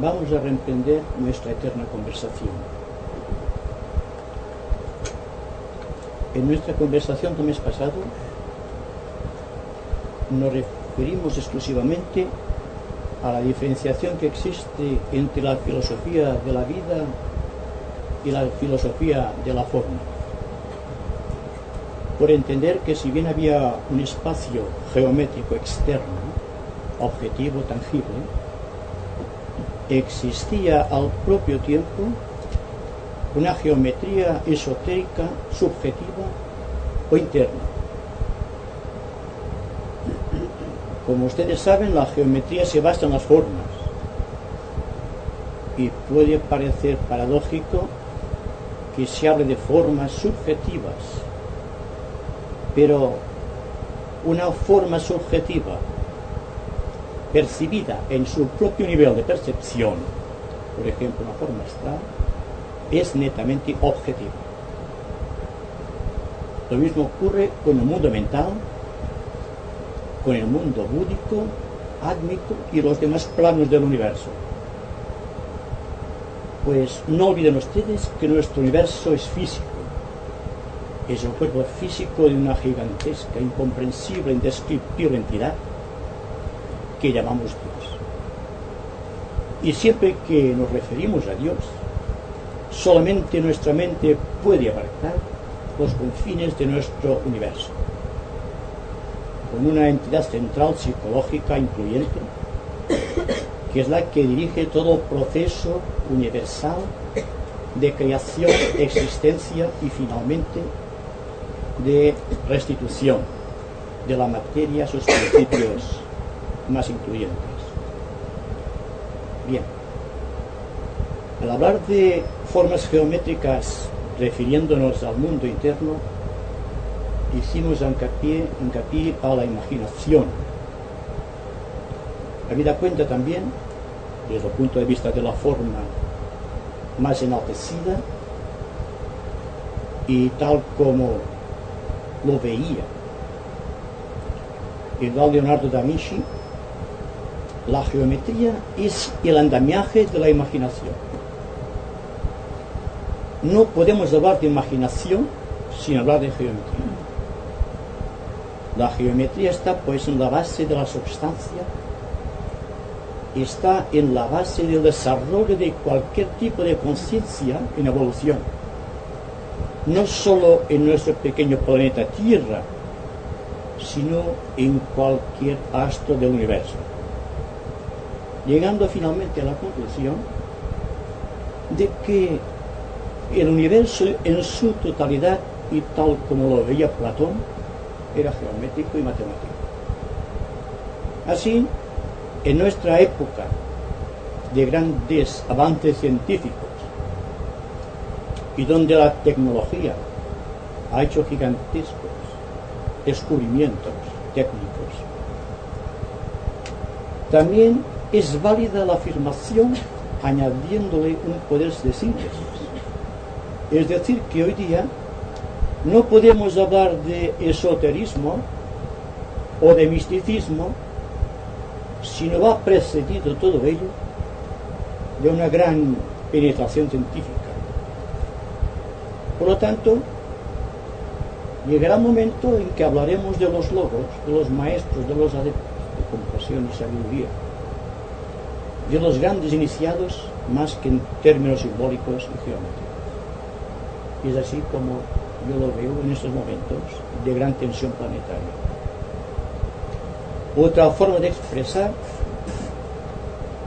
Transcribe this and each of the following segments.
vamos a reemprender nuestra eterna conversación. En nuestra conversación del mes pasado nos referimos exclusivamente a la diferenciación que existe entre la filosofía de la vida y la filosofía de la forma, por entender que si bien había un espacio geométrico externo, objetivo, tangible, existía al propio tiempo una geometría esotérica, subjetiva o interna. Como ustedes saben, la geometría se basa en las formas y puede parecer paradójico que se hable de formas subjetivas, pero una forma subjetiva percibida en su propio nivel de percepción, por ejemplo una forma astral, es netamente objetiva. Lo mismo ocurre con el mundo mental, con el mundo búdico, átmico y los demás planos del universo. Pues no olviden ustedes que nuestro universo es físico, es el cuerpo físico de una gigantesca, incomprensible, indescriptible entidad que llamamos Dios. Y siempre que nos referimos a Dios, solamente nuestra mente puede abarcar los confines de nuestro universo, con una entidad central psicológica incluyente, que es la que dirige todo proceso universal de creación, existencia y finalmente de restitución de la materia a sus principios más incluyentes. Bien, al hablar de formas geométricas refiriéndonos al mundo interno, hicimos hincapié a la imaginación. Habida cuenta también, desde el punto de vista de la forma más enaltecida y tal como lo veía el gran Leonardo da Vinci, la geometría es el andamiaje de la imaginación. No podemos hablar de imaginación sin hablar de geometría. La geometría está pues en la base de la substancia, está en la base del desarrollo de cualquier tipo de conciencia en evolución, no solo en nuestro pequeño planeta Tierra, sino en cualquier astro del universo, llegando finalmente a la conclusión de que el universo en su totalidad y tal como lo veía Platón era geométrico y matemático. Así, en nuestra época de grandes avances científicos y donde la tecnología ha hecho gigantescos descubrimientos técnicos, también es válida la afirmación añadiéndole un poder de síntesis. Es decir, que hoy día no podemos hablar de esoterismo o de misticismo si no va precedido todo ello de una gran penetración científica. Por lo tanto, llegará un momento en que hablaremos de los logos, de los maestros, de los adeptos de compasión y sabiduría, de los grandes iniciados más que en términos simbólicos y geométricos. Y es así como yo lo veo en estos momentos de gran tensión planetaria. Otra forma de expresar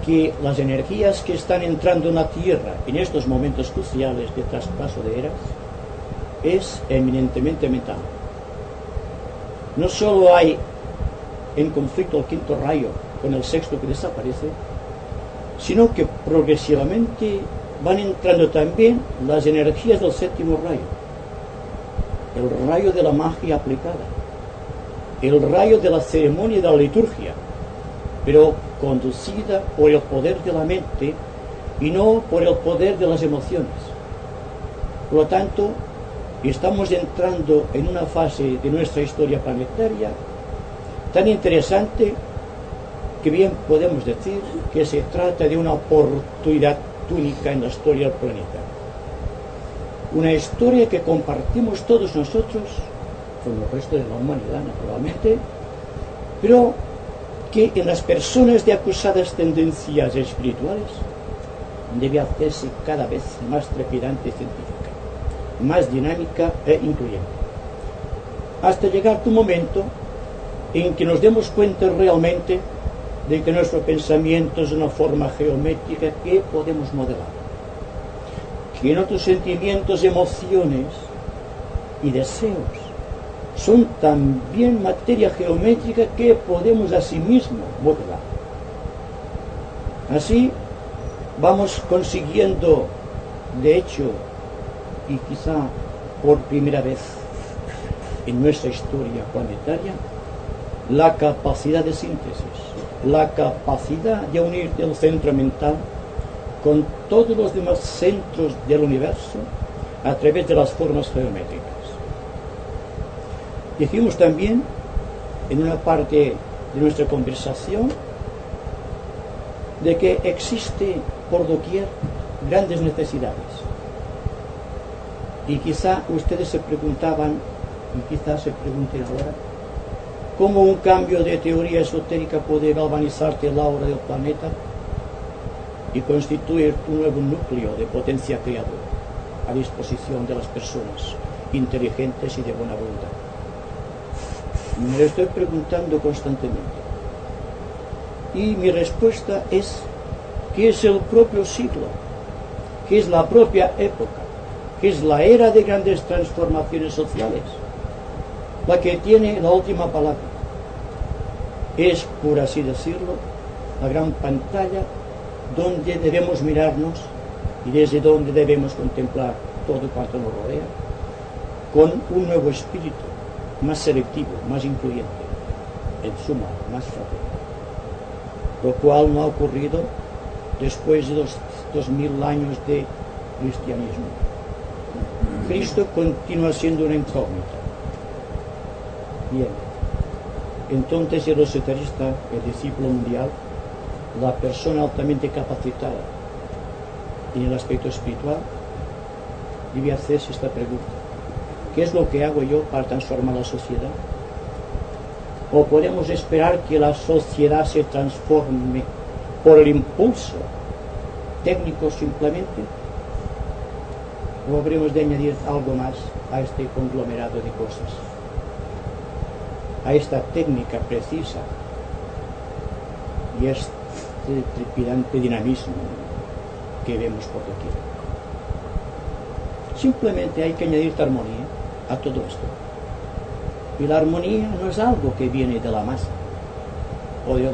que las energías que están entrando en la Tierra en estos momentos cruciales de traspaso de eras es eminentemente mental. No solo hay en conflicto el quinto rayo con el sexto que desaparece, sino que progresivamente van entrando también las energías del séptimo rayo, el rayo de la magia aplicada, el rayo de la ceremonia y de la liturgia, pero conducida por el poder de la mente y no por el poder de las emociones. Por lo tanto, estamos entrando en una fase de nuestra historia planetaria tan interesante que bien podemos decir que se trata de una oportunidad única en la historia del planeta. Una historia que compartimos todos nosotros con el resto de la humanidad, naturalmente, pero que en las personas de acusadas tendencias espirituales debe hacerse cada vez más trepidante y científica, más dinámica e incluyente, hasta llegar a un momento en que nos demos cuenta realmente de que nuestro pensamiento es una forma geométrica que podemos modelar, que nuestros sentimientos, emociones y deseos son también materia geométrica que podemos asimismo modelar. Así vamos consiguiendo, de hecho, y quizá por primera vez en nuestra historia planetaria, la capacidad de síntesis, la capacidad de unir el centro mental con todos los demás centros del universo a través de las formas geométricas. Dijimos también, en una parte de nuestra conversación, de que existe por doquier grandes necesidades. Y quizá ustedes se preguntaban, y quizás se pregunten ahora, ¿cómo un cambio de teoría esotérica puede galvanizarte el aura del planeta y constituir un nuevo núcleo de potencia creadora a disposición de las personas inteligentes y de buena voluntad? Me lo estoy preguntando constantemente. Y mi respuesta es que es el propio siglo, que es la propia época, que es la era de grandes transformaciones sociales, la que tiene la última palabra. Es, por así decirlo, la gran pantalla donde debemos mirarnos y desde donde debemos contemplar todo cuanto nos rodea, con un nuevo espíritu, más selectivo, más incluyente, en suma, más fraterno. Lo cual no ha ocurrido después de 2000 años de cristianismo. Cristo continúa siendo una incógnita. Bien, entonces el esoterista, el discípulo mundial, la persona altamente capacitada en el aspecto espiritual, debe hacerse esta pregunta: ¿qué es lo que hago yo para transformar la sociedad? ¿O podemos esperar que la sociedad se transforme por el impulso técnico simplemente? ¿O habremos de añadir algo más a este conglomerado de cosas, a esta técnica precisa y este trepidante dinamismo que vemos por doquier? Simplemente hay que añadir armonía a todo esto. Y la armonía no es algo que viene de la masa o de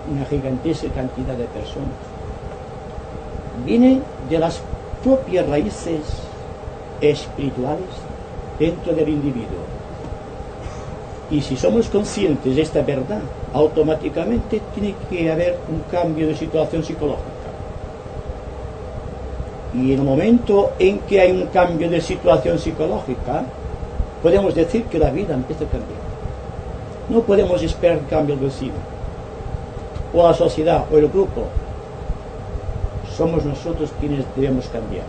una gigantesca cantidad de personas. Viene de las propias raíces espirituales dentro del individuo. Y si somos conscientes de esta verdad, automáticamente tiene que haber un cambio de situación psicológica. Y en el momento en que hay un cambio de situación psicológica, podemos decir que la vida empieza a cambiar. No podemos esperar que cambie el vecino, o la sociedad, o el grupo. Somos nosotros quienes debemos cambiar.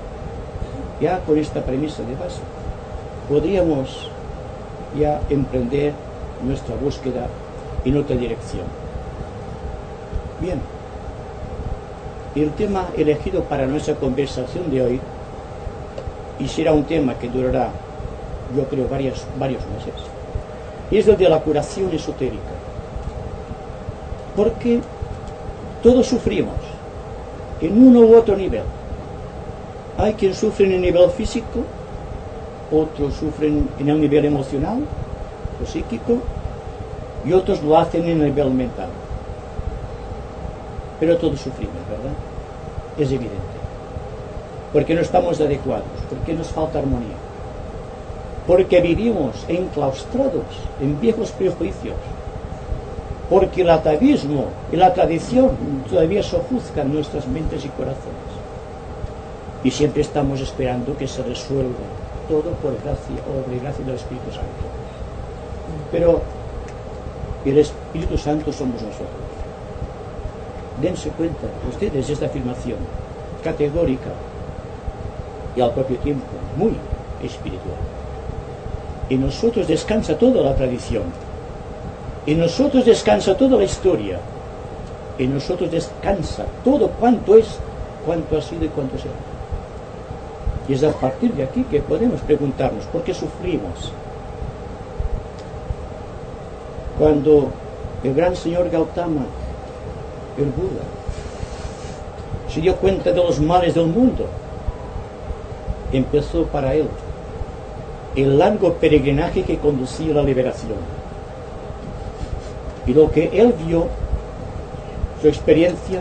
Ya con esta premisa de base, podríamos ya emprender nuestra búsqueda en otra dirección. Bien, el tema elegido para nuestra conversación de hoy, y será un tema que durará, yo creo, varios meses, es el de la curación esotérica. Porque todos sufrimos en uno u otro nivel. Hay quien sufre en el nivel físico, otros sufren en el nivel emocional o psíquico, y otros lo hacen en el nivel mental. Pero todos sufrimos, ¿verdad? Es evidente. Porque no estamos adecuados, porque nos falta armonía, porque vivimos enclaustrados en viejos prejuicios, porque el atavismo y la tradición todavía sojuzgan nuestras mentes y corazones, y siempre estamos esperando que se resuelva todo por gracia, obra y gracia del Espíritu Santo. Pero el Espíritu Santo somos nosotros. dense cuenta ustedes esta afirmación categórica y al propio tiempo muy espiritual. En nosotros descansa toda la tradición, en nosotros descansa toda la historia, en nosotros descansa todo cuanto es, cuanto ha sido y cuanto será. Y es a partir de aquí que podemos preguntarnos por qué sufrimos. Cuando el gran señor Gautama, el Buda, se dio cuenta de los males del mundo, empezó para él el largo peregrinaje que conducía a la liberación. Y lo que él vio, su experiencia,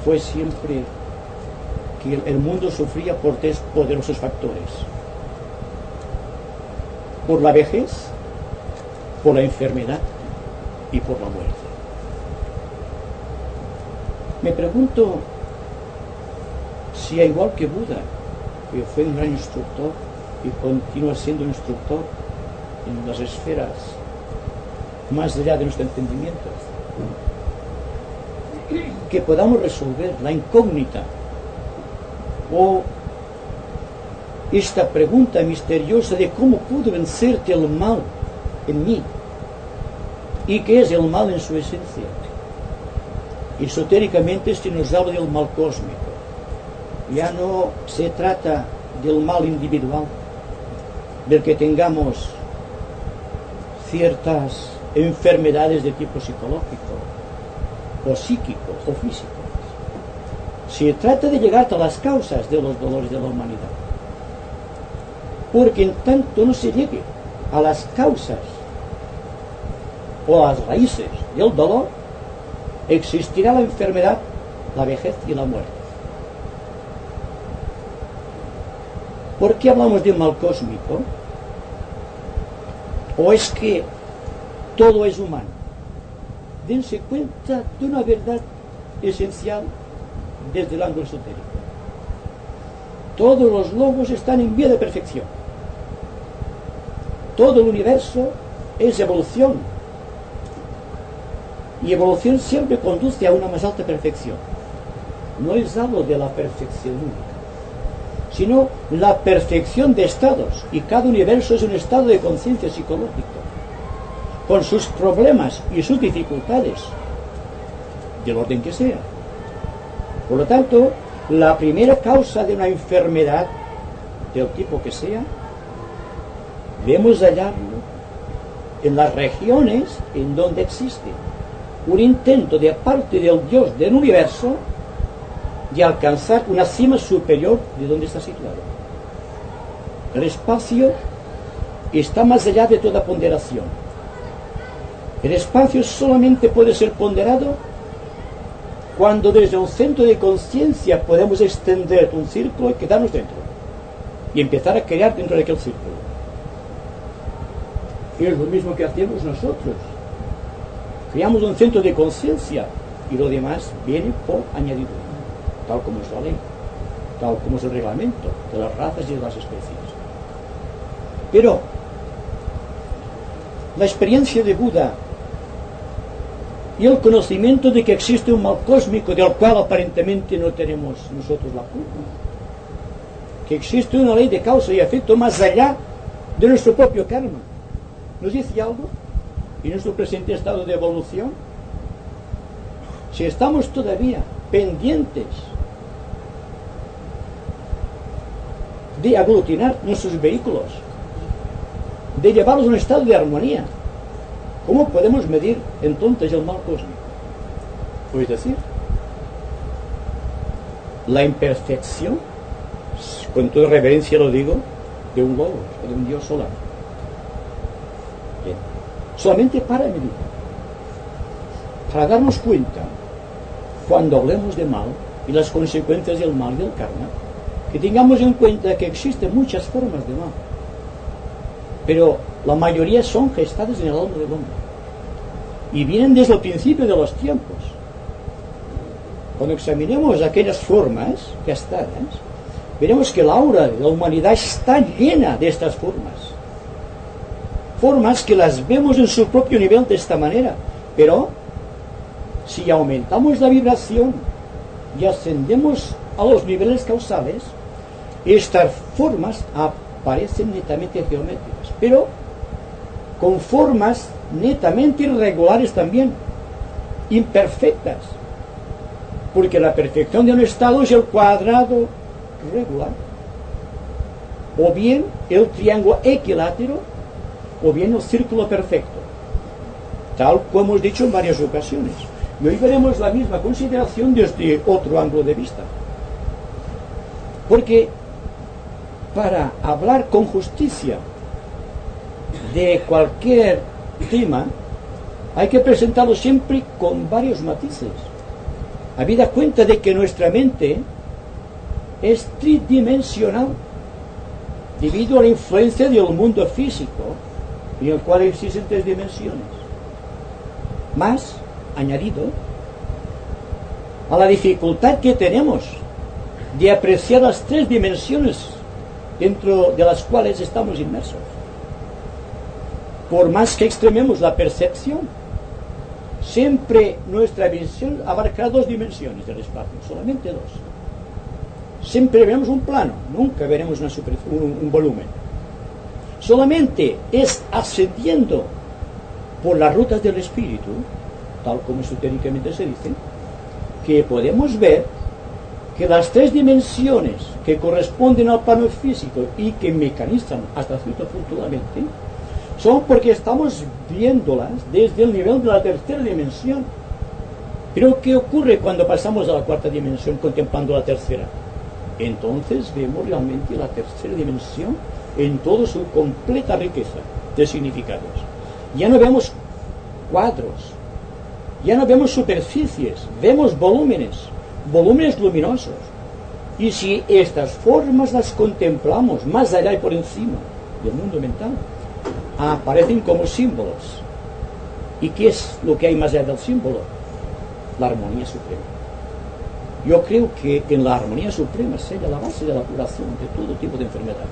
fue siempre que el mundo sufría por tres poderosos factores: por la vejez, por la enfermedad y por la muerte. Me pregunto si, al igual que Buda, que fue un gran instructor y continúa siendo un instructor en las esferas más allá de nuestro entendimiento, que podamos resolver la incógnita o esta pregunta misteriosa de cómo pudo vencerte el mal en mí y qué es el mal en su esencia. Esotéricamente se nos habla del mal cósmico. Ya no se trata del mal individual, del que tengamos ciertas enfermedades de tipo psicológico o psíquico o físico. Se trata de llegar a las causas de los dolores de la humanidad, porque en tanto no se llegue a las causas o a las raíces del dolor, existirá la enfermedad, la vejez y la muerte. ¿Por qué hablamos de un mal cósmico? ¿O es que todo es humano? Dense cuenta de una verdad esencial desde el ángulo esotérico. Todos los logos están en vía de perfección. Todo el universo es evolución. Y evolución siempre conduce a una más alta perfección. No es algo de la perfección única, sino la perfección de estados. Y cada universo es un estado de conciencia psicológico, con sus problemas y sus dificultades, del orden que sea. Por lo tanto, la primera causa de una enfermedad, del tipo que sea, debemos hallarlo en las regiones en donde existe un intento de parte del Dios del universo de alcanzar una cima superior de donde está situado. El espacio está más allá de toda ponderación. El espacio solamente puede ser ponderado cuando desde un centro de conciencia podemos extender un círculo y quedarnos dentro y empezar a crear dentro de aquel círculo. Y es lo mismo que hacemos nosotros. Creamos un centro de conciencia y lo demás viene por añadidura, tal como es la ley, tal como es el reglamento de las razas y de las especies. Pero la experiencia de Buda y el conocimiento de que existe un mal cósmico del cual aparentemente no tenemos nosotros la culpa, que existe una ley de causa y efecto más allá de nuestro propio karma, ¿nos dice algo? ¿Y nuestro presente estado de evolución? Si estamos todavía pendientes de aglutinar nuestros vehículos, de llevarlos a un estado de armonía, ¿cómo podemos medir entonces el mal cósmico? Pues decir, la imperfección, con toda reverencia lo digo, de un logos o de un Dios solar. Bien. Solamente para medir, para darnos cuenta, cuando hablemos de mal y las consecuencias del mal y del karma, que tengamos en cuenta que existen muchas formas de mal, pero la mayoría son gestadas en el alma del hombre y vienen desde el principio de los tiempos. Cuando examinemos aquellas formas gestadas, veremos que el aura de la humanidad está llena de estas formas que las vemos en su propio nivel de esta manera, pero si aumentamos la vibración y ascendemos a los niveles causales, estas formas aparecen netamente geométricas, pero con formas netamente irregulares también, imperfectas, porque la perfección de un estado es el cuadrado regular, o bien el triángulo equilátero, o bien el círculo perfecto, tal como hemos dicho en varias ocasiones. Y hoy veremos la misma consideración desde otro ángulo de vista, porque para hablar con justicia de cualquier tema hay que presentarlo siempre con varios matices, habida cuenta de que nuestra mente es tridimensional debido a la influencia del mundo físico en el cual existen 3 dimensiones, más añadido a la dificultad que tenemos de apreciar las 3 dimensiones dentro de las cuales estamos inmersos. Por más que extrememos la percepción, siempre nuestra visión abarcará 2 dimensiones del espacio, solamente 2. Siempre veremos un plano, nunca veremos un volumen. Solamente es ascendiendo por las rutas del espíritu, tal como esotéricamente se dice, que podemos ver que las 3 dimensiones que corresponden al plano físico y que mecanizan hasta cierto punto la mente, son porque estamos viéndolas desde el nivel de la 3ª dimensión. Pero ¿qué ocurre cuando pasamos a la 4ª dimensión contemplando la 3ª? Entonces vemos realmente la 3ª dimensión en toda su completa riqueza de significados. Ya no vemos cuadros, ya no vemos superficies, vemos volúmenes luminosos. Y si estas formas las contemplamos más allá y por encima del mundo mental, aparecen como símbolos. ¿Y qué es lo que hay más allá del símbolo? La armonía suprema. Yo creo que en la armonía suprema se halla la base de la curación de todo tipo de enfermedades.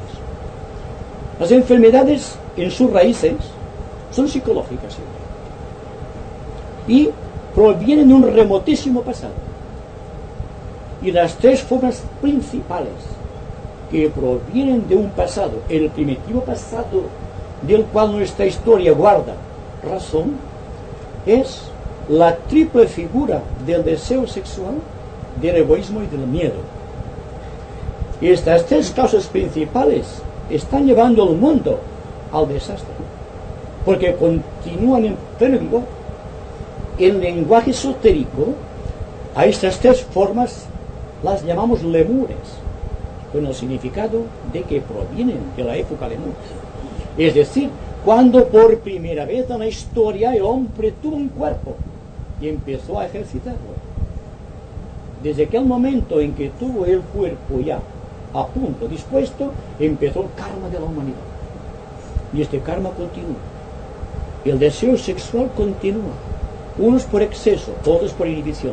Las enfermedades en sus raíces son psicológicas siempre, y provienen de un remotísimo pasado. Y las 3 formas principales que provienen de un pasado, el primitivo pasado del cual nuestra historia guarda razón, es la triple figura del deseo sexual, del egoísmo y del miedo. Y estas 3 causas principales están llevando al mundo al desastre, porque continúan en pleno vigor. En lenguaje esotérico, a estas 3 formas las llamamos lemures, con el significado de que provienen de la época lemur. Es decir, cuando por primera vez en la historia el hombre tuvo un cuerpo y empezó a ejercitarlo. Desde aquel momento en que tuvo el cuerpo ya a punto, dispuesto, empezó el karma de la humanidad. Y este karma continúa. El deseo sexual continúa. Unos por exceso, otros por inhibición.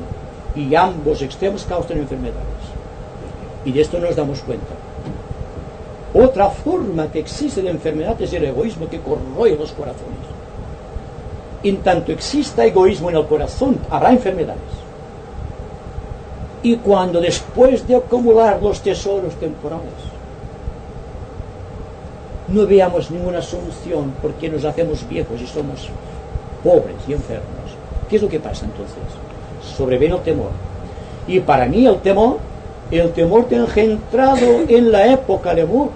Y ambos extremos causan enfermedades. Y de esto nos damos cuenta. Otra forma que existe de enfermedad es el egoísmo que corroe los corazones. En tanto exista egoísmo en el corazón, habrá enfermedades. Y cuando después de acumular los tesoros temporales no veamos ninguna solución porque nos hacemos viejos y somos pobres y enfermos, ¿qué es lo que pasa entonces? Sobreviene el temor. Y para mí el temor engendrado en la época lemur,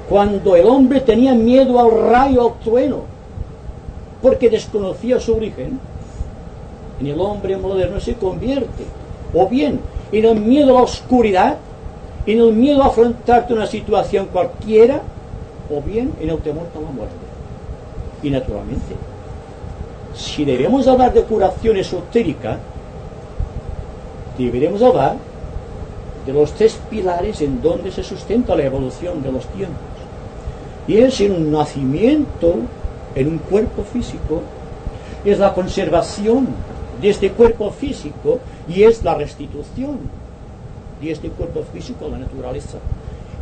cuando el hombre tenía miedo al rayo, al trueno, porque desconocía su origen, en el hombre moderno se convierte o bien en el miedo a la oscuridad, en el miedo a afrontarte una situación cualquiera, o bien en el temor a la muerte. Y naturalmente, si debemos hablar de curación esotérica, deberemos hablar de los 3 pilares en donde se sustenta la evolución de los tiempos. Y es en un nacimiento, en un cuerpo físico, es la conservación de este cuerpo físico y es la restitución de este cuerpo físico a la naturaleza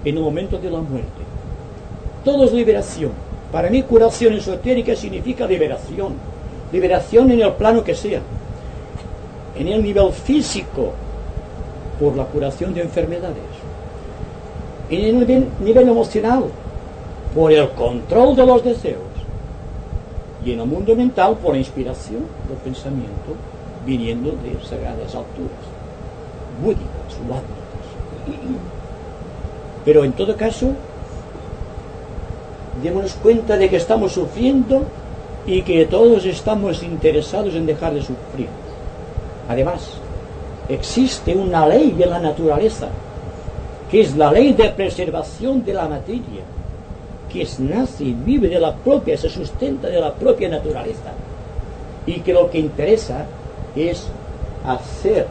en el momento de la muerte. Todo es liberación. Para mí curación esotérica significa liberación. Liberación en el plano que sea. en el nivel físico por la curación de enfermedades, en el nivel emocional por el control de los deseos, y en el mundo mental por la inspiración del pensamiento viniendo de sagradas alturas, búdicas o átmicas. Pero en todo caso, démonos cuenta de que estamos sufriendo y que todos estamos interesados en dejar de sufrir. Además, existe una ley de la naturaleza, que es la ley de preservación de la materia, que nace y vive de la propia, se sustenta de la propia naturaleza, y que lo que interesa es hacer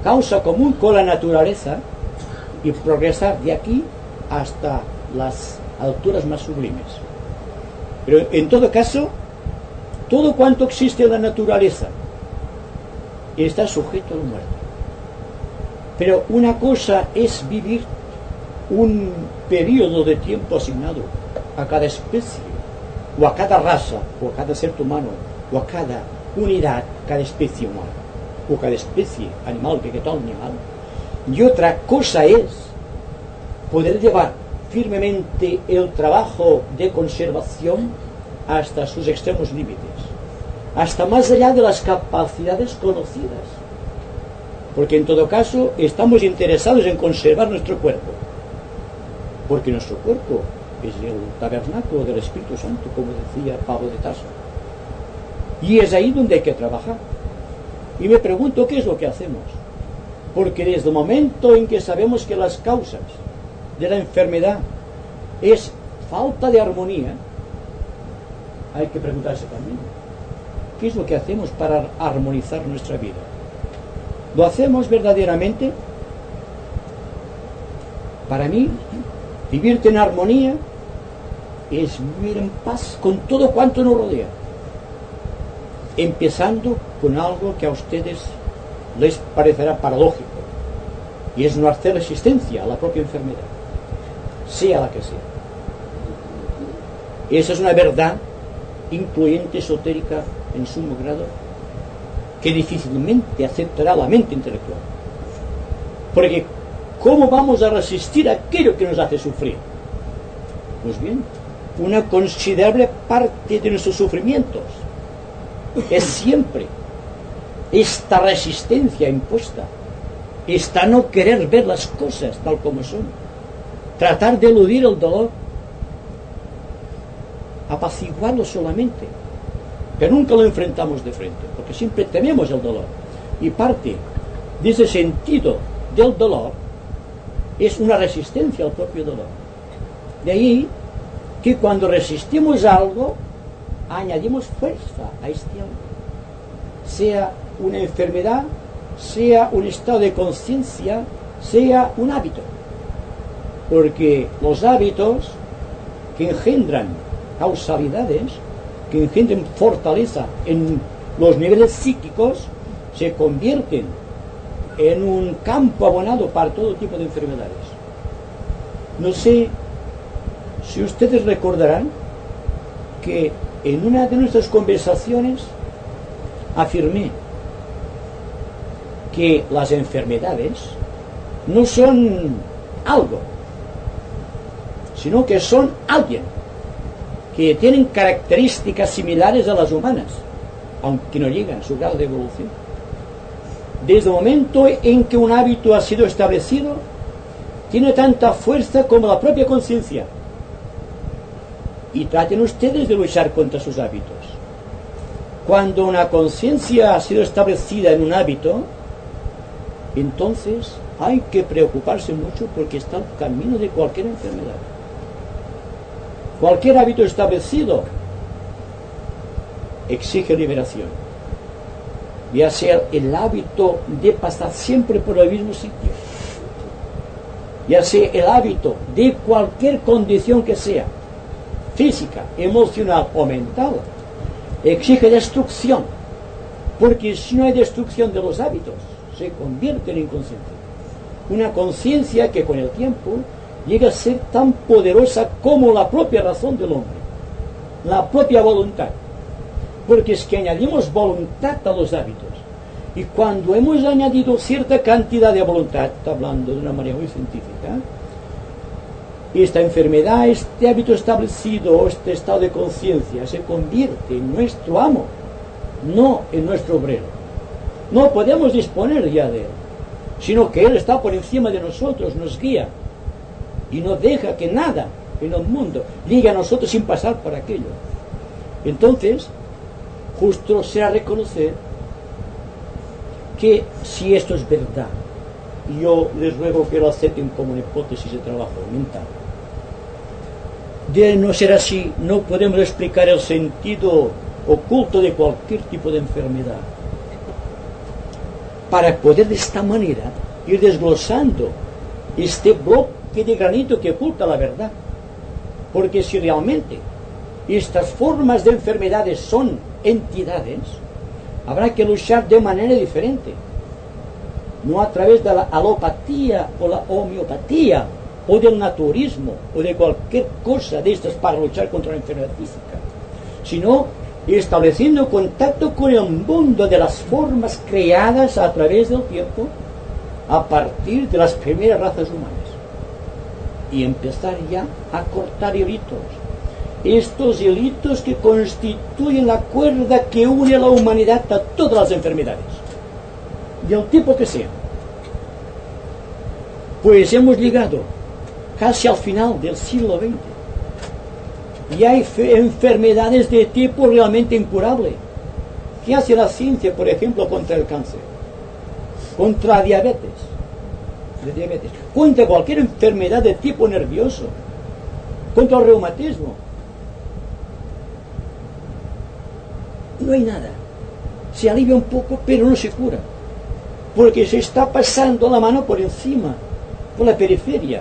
causa común con la naturaleza y progresar de aquí hasta las alturas más sublimes. Pero en todo caso, todo cuanto existe en la naturaleza está sujeto a la muerte. Pero una cosa es vivir un periodo de tiempo asignado a cada especie, o a cada raza, o a cada ser humano, o a cada unidad, cada especie humana, o cada especie animal, vegetal, animal. Y otra cosa es poder llevar firmemente el trabajo de conservación hasta sus extremos límites, hasta más allá de las capacidades conocidas, porque en todo caso estamos interesados en conservar nuestro cuerpo, porque nuestro cuerpo es el tabernáculo del Espíritu Santo, como decía Pablo de Tarso, y es ahí donde hay que trabajar. Y me pregunto qué es lo que hacemos, porque desde el momento en que sabemos que las causas de la enfermedad es falta de armonía, hay que preguntarse también qué es lo que hacemos para armonizar nuestra vida. ¿Lo hacemos verdaderamente? Para mí, vivirte en armonía es vivir en paz con todo cuanto nos rodea, empezando con algo que a ustedes les parecerá paradójico, y es no hacer resistencia a la propia enfermedad, sea la que sea. Esa es una verdad incluyente, esotérica en sumo grado, que difícilmente aceptará la mente intelectual. Porque ¿cómo vamos a resistir aquello que nos hace sufrir? Pues bien, una considerable parte de nuestros sufrimientos es siempre esta resistencia impuesta, esta no querer ver las cosas tal como son, tratar de eludir el dolor, apaciguarlo solamente, pero nunca lo enfrentamos de frente, porque siempre tememos el dolor, y parte de ese sentido del dolor es una resistencia al propio dolor. De ahí que cuando resistimos algo, añadimos fuerza a este algo, sea una enfermedad, sea un estado de conciencia, sea un hábito, porque los hábitos que engendran causalidades, que engendran fortaleza en los niveles psíquicos, se convierten en un campo abonado para todo tipo de enfermedades. No sé si ustedes recordarán que en una de nuestras conversaciones afirmé que las enfermedades no son algo, sino que son alguien, que tienen características similares a las humanas, aunque no llegan a su grado de evolución. Desde el momento en que un hábito ha sido establecido, tiene tanta fuerza como la propia conciencia. Y traten ustedes de luchar contra sus hábitos. Cuando una conciencia ha sido establecida en un hábito, entonces hay que preocuparse mucho porque está al camino de cualquier enfermedad. Cualquier hábito establecido exige liberación, ya sea el hábito de pasar siempre por el mismo sitio, ya sea el hábito de cualquier condición que sea, física, emocional o mental, exige destrucción, porque si no hay destrucción de los hábitos, se convierte en inconsciente. Una conciencia que con el tiempo llega a ser tan poderosa como la propia razón del hombre, la propia voluntad, porque es que añadimos voluntad a los hábitos, Y cuando hemos añadido cierta cantidad de voluntad, está hablando de una manera muy científica, esta enfermedad, este hábito establecido, este estado de conciencia, se convierte en nuestro amo, no en nuestro obrero. No podemos disponer ya de él, sino que él está por encima de nosotros, nos guía y no deja que nada en el mundo llegue a nosotros sin pasar por aquello. Entonces, justo será reconocer que si esto es verdad, yo les ruego que lo acepten como una hipótesis de trabajo mental. De no ser así, no podemos explicar el sentido oculto de cualquier tipo de enfermedad. Para poder de esta manera ir desglosando este bloque de granito que oculta la verdad. Porque si realmente estas formas de enfermedades son entidades, habrá que luchar de manera diferente. No a través de la alopatía o la homeopatía, o del naturismo, o de cualquier cosa de estas para luchar contra la enfermedad física, sino estableciendo contacto con el mundo de las formas creadas a través del tiempo, a partir de las primeras razas humanas, y empezar ya a cortar hilitos, estos hilitos que constituyen la cuerda que une a la humanidad a todas las enfermedades, del tipo que sea. Pues hemos llegado casi al final del siglo XX y hay enfermedades de tipo realmente incurable. ¿Qué hace la ciencia, por ejemplo, contra el cáncer? Contra diabetes, contra cualquier enfermedad de tipo nervioso, contra el reumatismo. No hay nada. Se alivia un poco, pero no se cura, porque se está pasando la mano por encima, por la periferia.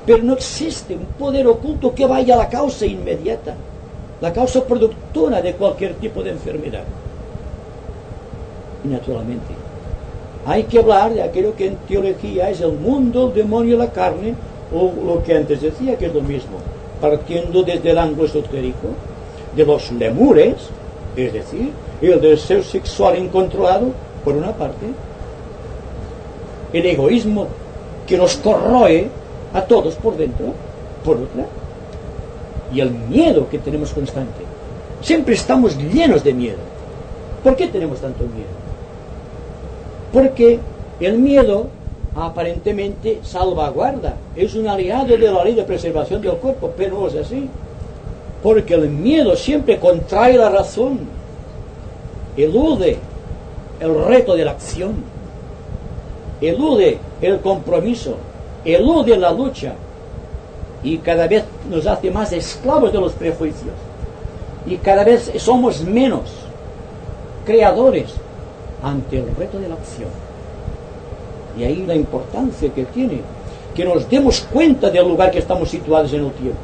Pero no existe un poder oculto que vaya a la causa inmediata, la causa productora de cualquier tipo de enfermedad. Y naturalmente, hay que hablar de aquello que en teología es el mundo, el demonio y la carne, o lo que antes decía que es lo mismo, partiendo desde el ángulo esotérico de los lemures, es decir, el deseo sexual incontrolado, por una parte, el egoísmo que nos corroe a todos por dentro, por otra, y el miedo que tenemos constante. Siempre estamos llenos de miedo. ¿Por qué tenemos tanto miedo? Porque el miedo aparentemente salvaguarda, es un aliado de la ley de preservación del cuerpo, pero no es así. Porque el miedo siempre contrae la razón, elude el reto de la acción, elude el compromiso, elude la lucha, y cada vez nos hace más esclavos de los prejuicios, y cada vez somos menos creadores ante el reto de la acción. Y ahí la importancia que tiene que nos demos cuenta del lugar que estamos situados en el tiempo,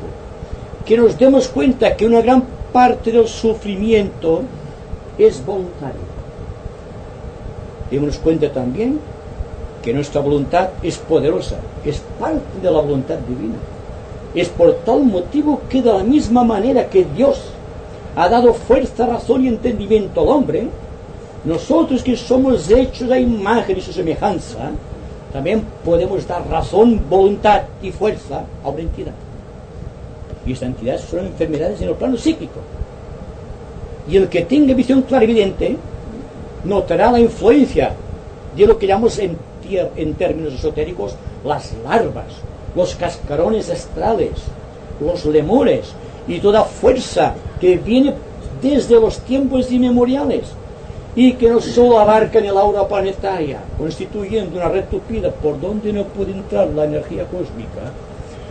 que nos demos cuenta que una gran parte del sufrimiento es voluntario. Démonos cuenta también que nuestra voluntad es poderosa, es parte de la voluntad divina. Es por tal motivo que de la misma manera que Dios ha dado fuerza, razón y entendimiento al hombre, nosotros que somos hechos a imagen y su semejanza, también podemos dar razón, voluntad y fuerza a una entidad. Y estas entidades son enfermedades en el plano psíquico. Y el que tenga visión clarividente notará la influencia de lo que llamamos en términos esotéricos las larvas, los cascarones astrales, los lemures y toda fuerza que viene desde los tiempos inmemoriales y que no solo abarcan el aura planetaria, constituyendo una red tupida por donde no puede entrar la energía cósmica,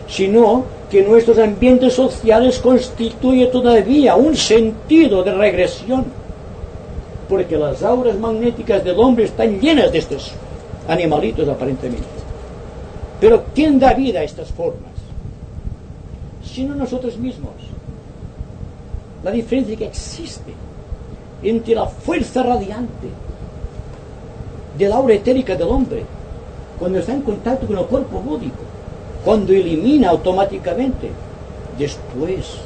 sino que nuestros ambientes sociales constituyen todavía un sentido de regresión, porque las auras magnéticas del hombre están llenas de estos animalitos aparentemente. Pero ¿quién da vida a estas formas? Sino nosotros mismos. La diferencia que existe entre la fuerza radiante del aura etérica del hombre, cuando está en contacto con el cuerpo búdico, cuando elimina automáticamente, después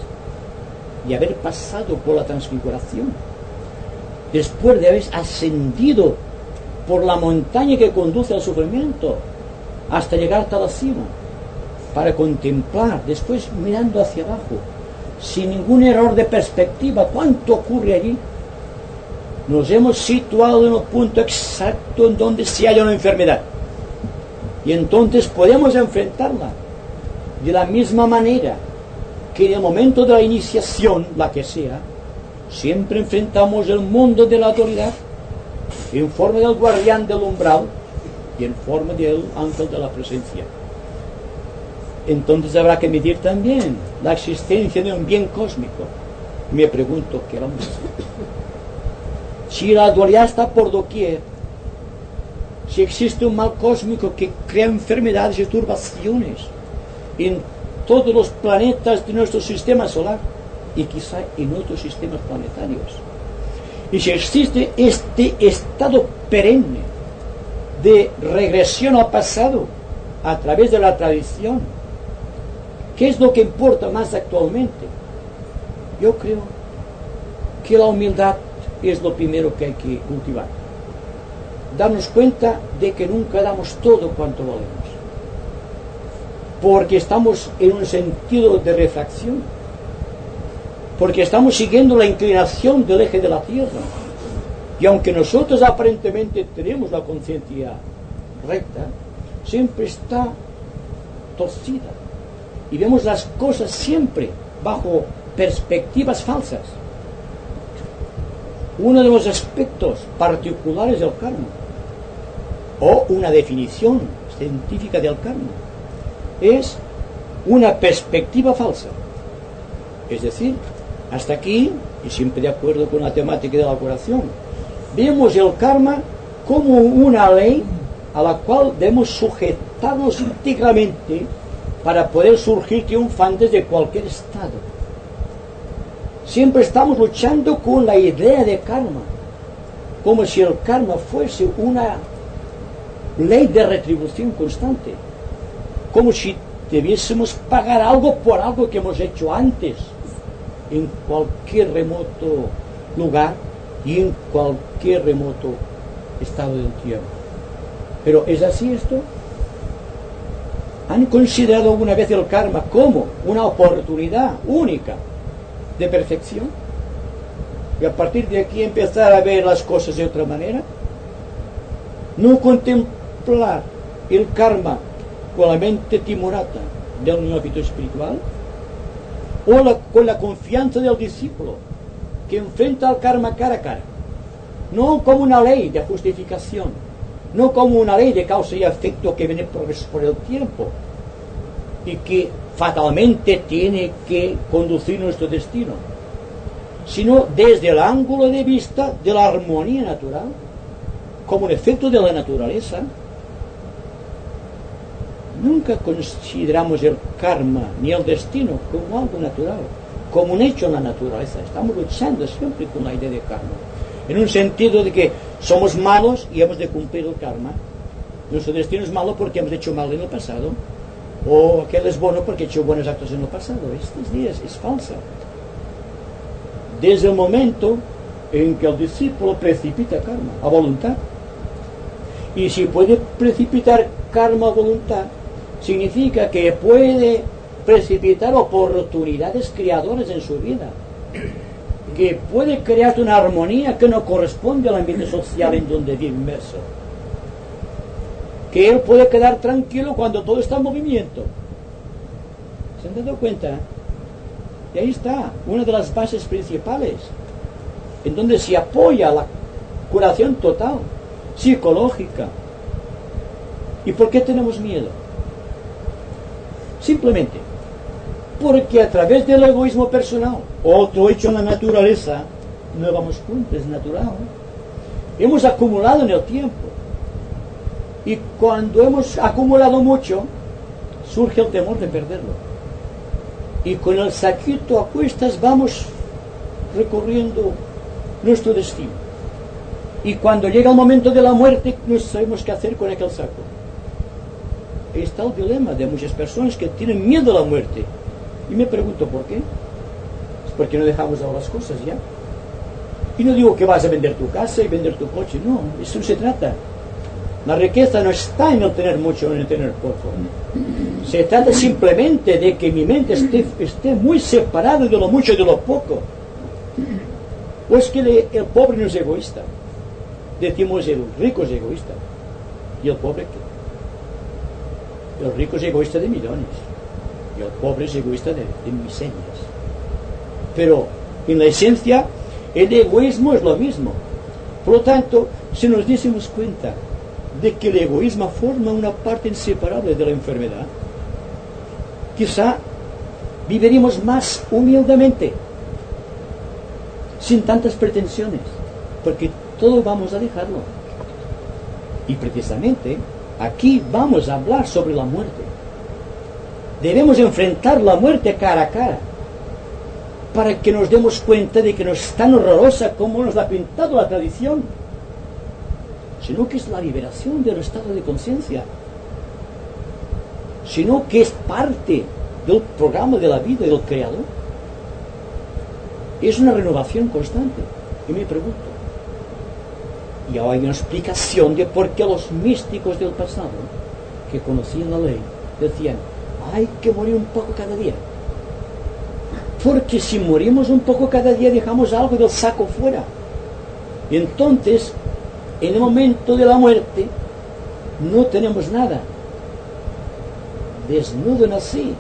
de haber pasado por la transfiguración, después de haber ascendido por la montaña que conduce al sufrimiento hasta llegar hasta la cima, para contemplar, después mirando hacia abajo, sin ningún error de perspectiva, ¿cuánto ocurre allí? Nos hemos situado en un punto exacto en donde se halla una enfermedad, y entonces podemos enfrentarla de la misma manera que en el momento de la iniciación, la que sea, siempre enfrentamos el mundo de la dualidad en forma del guardián del umbral y en forma del ángel de la presencia. Entonces habrá que medir también la existencia de un bien cósmico. Me pregunto, ¿qué vamos a hacer? Si la dualidad está por doquier, si existe un mal cósmico que crea enfermedades y turbaciones en todos los planetas de nuestro sistema solar y quizá en otros sistemas planetarios, y si existe este estado perenne de regresión al pasado a través de la tradición, ¿qué es lo que importa más actualmente? Yo creo que la humildad es lo primero que hay que cultivar. Darnos cuenta de que nunca damos todo cuanto valemos, porque estamos en un sentido de refracción, porque estamos siguiendo la inclinación del eje de la Tierra, y aunque nosotros aparentemente tenemos la conciencia recta, siempre está torcida, y vemos las cosas siempre bajo perspectivas falsas. Uno de los aspectos particulares del karma, o una definición científica del karma, es una perspectiva falsa. Es decir, hasta aquí, y siempre de acuerdo con la temática de la curación, vemos el karma como una ley a la cual debemos sujetarnos íntegramente para poder surgir triunfantes de cualquier estado. Siempre estamos luchando con la idea de karma, como si el karma fuese una ley de retribución constante, como si debiésemos pagar algo por algo que hemos hecho antes, en cualquier remoto lugar y en cualquier remoto estado del tiempo. Pero ¿es así esto? ¿Han considerado alguna vez el karma como una oportunidad única de perfección? Y a partir de aquí empezar a ver las cosas de otra manera. No contemplar el karma con la mente timorata del neófito espiritual, o con la confianza del discípulo que enfrenta al karma cara a cara, no como una ley de justificación, no como una ley de causa y efecto que viene por el tiempo y que fatalmente tiene que conducir nuestro destino, sino desde el ángulo de vista de la armonía natural, como un efecto de la naturaleza. Nunca consideramos el karma ni el destino como algo natural, como un hecho en la naturaleza. Estamos luchando siempre con la idea de karma, en un sentido de que somos malos y hemos de cumplir el karma. Nuestro destino es malo porque hemos hecho mal en el pasado, o aquel es bueno porque ha hecho buenos actos en el pasado. Estos días es falsa. Desde el momento en que el discípulo precipita karma a voluntad, y si puede precipitar karma a voluntad, significa que puede precipitar oportunidades creadoras en su vida, que puede crear una armonía que no corresponde al ambiente social en donde vive inmerso, que él puede quedar tranquilo cuando todo está en movimiento. ¿Se han dado cuenta? Y ahí está una de las bases principales en donde se apoya la curación total psicológica. ¿Y por qué tenemos miedo? Simplemente porque a través del egoísmo personal, otro hecho en la naturaleza, no vamos cuenta, es natural, hemos acumulado en el tiempo, y cuando hemos acumulado mucho surge el temor de perderlo, y con el saquito a cuestas vamos recorriendo nuestro destino, y cuando llega el momento de la muerte no sabemos qué hacer con aquel saco. Ahí está el dilema de muchas personas que tienen miedo a la muerte. Y me pregunto por qué. Es porque no dejamos ahora las cosas ya. Y no digo que vas a vender tu casa y vender tu coche, no, eso no se trata. La riqueza no está en el tener mucho o en el tener poco. Se trata simplemente de que mi mente esté muy separada de lo mucho y de lo poco. Pues que el pobre no es egoísta. Decimos el rico es egoísta. ¿Y el pobre qué? El rico es egoísta de millones. Y el pobre es egoísta de miserias. Pero en la esencia el egoísmo es lo mismo. Por lo tanto, si nos diésemos cuenta de que el egoísmo forma una parte inseparable de la enfermedad, quizá viviríamos más humildemente, sin tantas pretensiones, porque todo vamos a dejarlo. Y precisamente aquí vamos a hablar sobre la muerte. Debemos enfrentar la muerte cara a cara, para que nos demos cuenta de que no es tan horrorosa como nos ha pintado la tradición, sino que es la liberación del estado de conciencia, sino que es parte del programa de la vida del Creador. Es una renovación constante. Y me pregunto, y ahora hay una explicación de por qué los místicos del pasado, que conocían la ley, decían, hay que morir un poco cada día. Porque si morimos un poco cada día, dejamos algo del saco fuera. Y entonces, en el momento de la muerte, no tenemos nada. Desnudo nací,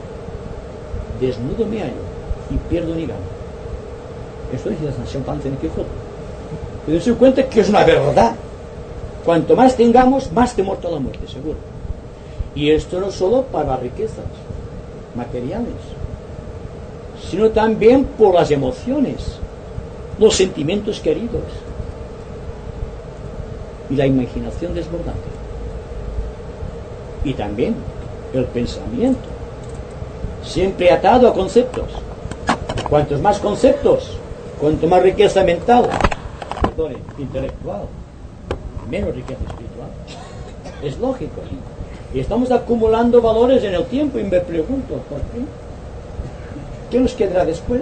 desnudo me hallo, y pierdo ni gano. Esto dice la Sanción Panza en el Quijote. Y dense cuenta que es una verdad. Cuanto más tengamos, más temor a la muerte, seguro. Y esto no solo para las riquezas materiales, sino también por las emociones, los sentimientos queridos y la imaginación desbordante. Y también el pensamiento, siempre atado a conceptos. Cuantos más conceptos, cuanto más riqueza mental, intelectual, menos riqueza espiritual. Es lógico. Y estamos acumulando valores en el tiempo y me pregunto, ¿por qué? ¿Qué nos quedará después?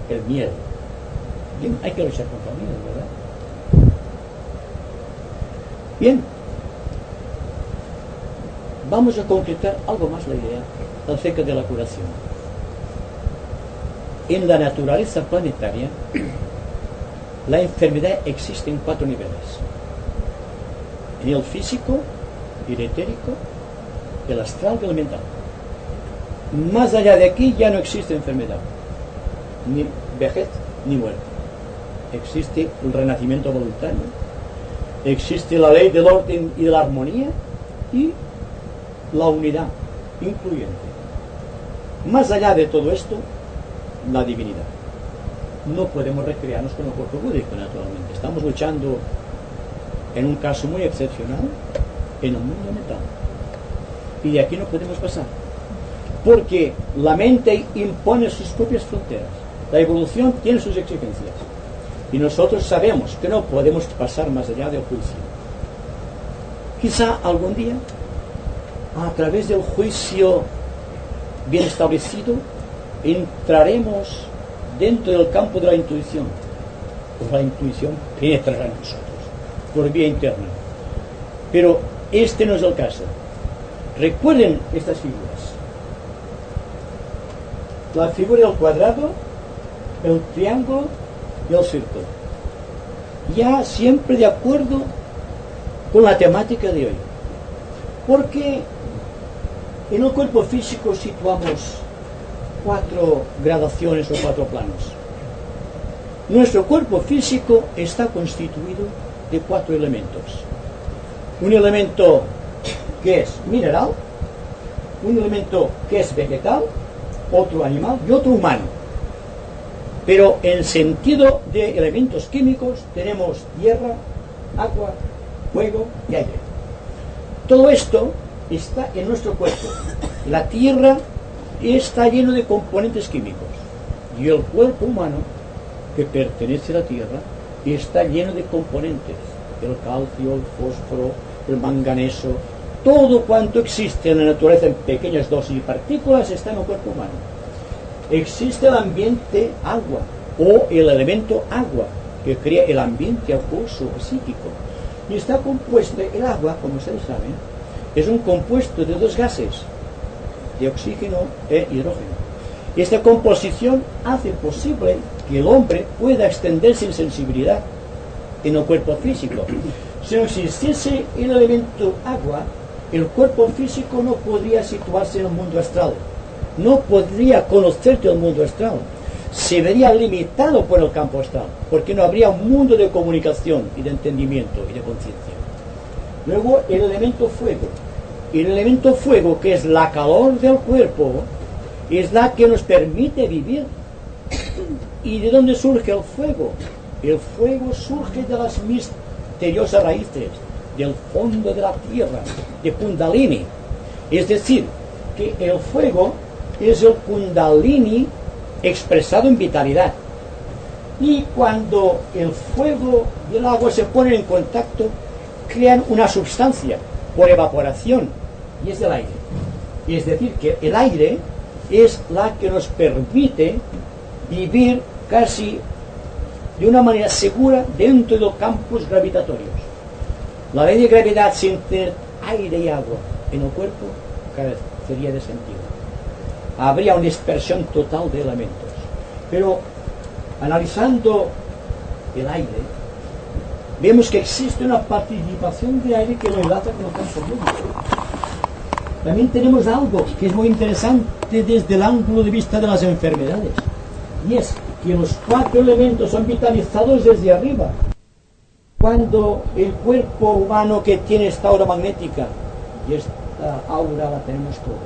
El miedo. Bien, hay que luchar contra el miedo, ¿verdad? Bien. Vamos a concretar algo más la idea acerca de la curación. En la naturaleza planetaria, la enfermedad existe en 4 niveles. En el físico, el etérico, el astral y el mental. Más allá de aquí ya no existe enfermedad, ni vejez, ni muerte. Existe el renacimiento voluntario, existe la ley del orden y de la armonía y la unidad incluyente. Más allá de todo esto, la divinidad. No podemos recrearnos con el cuerpo búdico, naturalmente. Estamos luchando, en un caso muy excepcional, en el mundo mental. Y de aquí no podemos pasar. Porque la mente impone sus propias fronteras. La evolución tiene sus exigencias. Y nosotros sabemos que no podemos pasar más allá del juicio. Quizá algún día, a través del juicio bien establecido, entraremos dentro del campo de la intuición. Pues la intuición penetrará en nosotros, por vía interna. Pero este no es el caso. Recuerden estas figuras. La figura del cuadrado, el triángulo y el círculo. Ya siempre de acuerdo con la temática de hoy. Porque en el cuerpo físico situamos 4 gradaciones o 4 planos. Nuestro cuerpo físico está constituido de 4 elementos. Un elemento que es mineral, un elemento que es vegetal, otro animal y otro humano. Pero en sentido de elementos químicos tenemos tierra, agua, fuego y aire. Todo esto está en nuestro cuerpo. La tierra está lleno de componentes químicos y el cuerpo humano, que pertenece a la tierra, está lleno de componentes: el calcio, el fósforo, el manganeso. Todo cuanto existe en la naturaleza en pequeñas dosis y partículas está en el cuerpo humano. Existe el ambiente agua o el elemento agua, que crea el ambiente acuoso psíquico. Y está compuesto, el agua, como ustedes saben, es un compuesto de dos gases, de oxígeno e hidrógeno. Y esta composición hace posible que el hombre pueda extenderse en sensibilidad en el cuerpo físico. Si no existiese el elemento agua, el cuerpo físico no podría situarse en el mundo astral, no podría conocerte el mundo astral, se vería limitado por el campo astral, porque no habría un mundo de comunicación y de entendimiento y de conciencia. Luego el elemento fuego. El elemento fuego, que es la calor del cuerpo, es la que nos permite vivir. ¿Y de dónde surge el fuego? El fuego surge de las misteriosas raíces, del fondo de la tierra, de Kundalini. Es decir, que el fuego es el Kundalini expresado en vitalidad. Y cuando el fuego y el agua se ponen en contacto, crean una sustancia por evaporación, y es el aire. Es decir, que el aire es la que nos permite vivir casi de una manera segura dentro de los campos gravitatorios. La ley de gravedad sin tener aire y agua en el cuerpo carecería de sentido. Habría una dispersión total de elementos. Pero analizando el aire, vemos que existe una participación de aire que lo enlaza con el campo magnético. También tenemos algo que es muy interesante desde el ángulo de vista de las enfermedades, y es que los 4 elementos son vitalizados desde arriba. Cuando el cuerpo humano que tiene esta aura magnética, y esta aura la tenemos todos,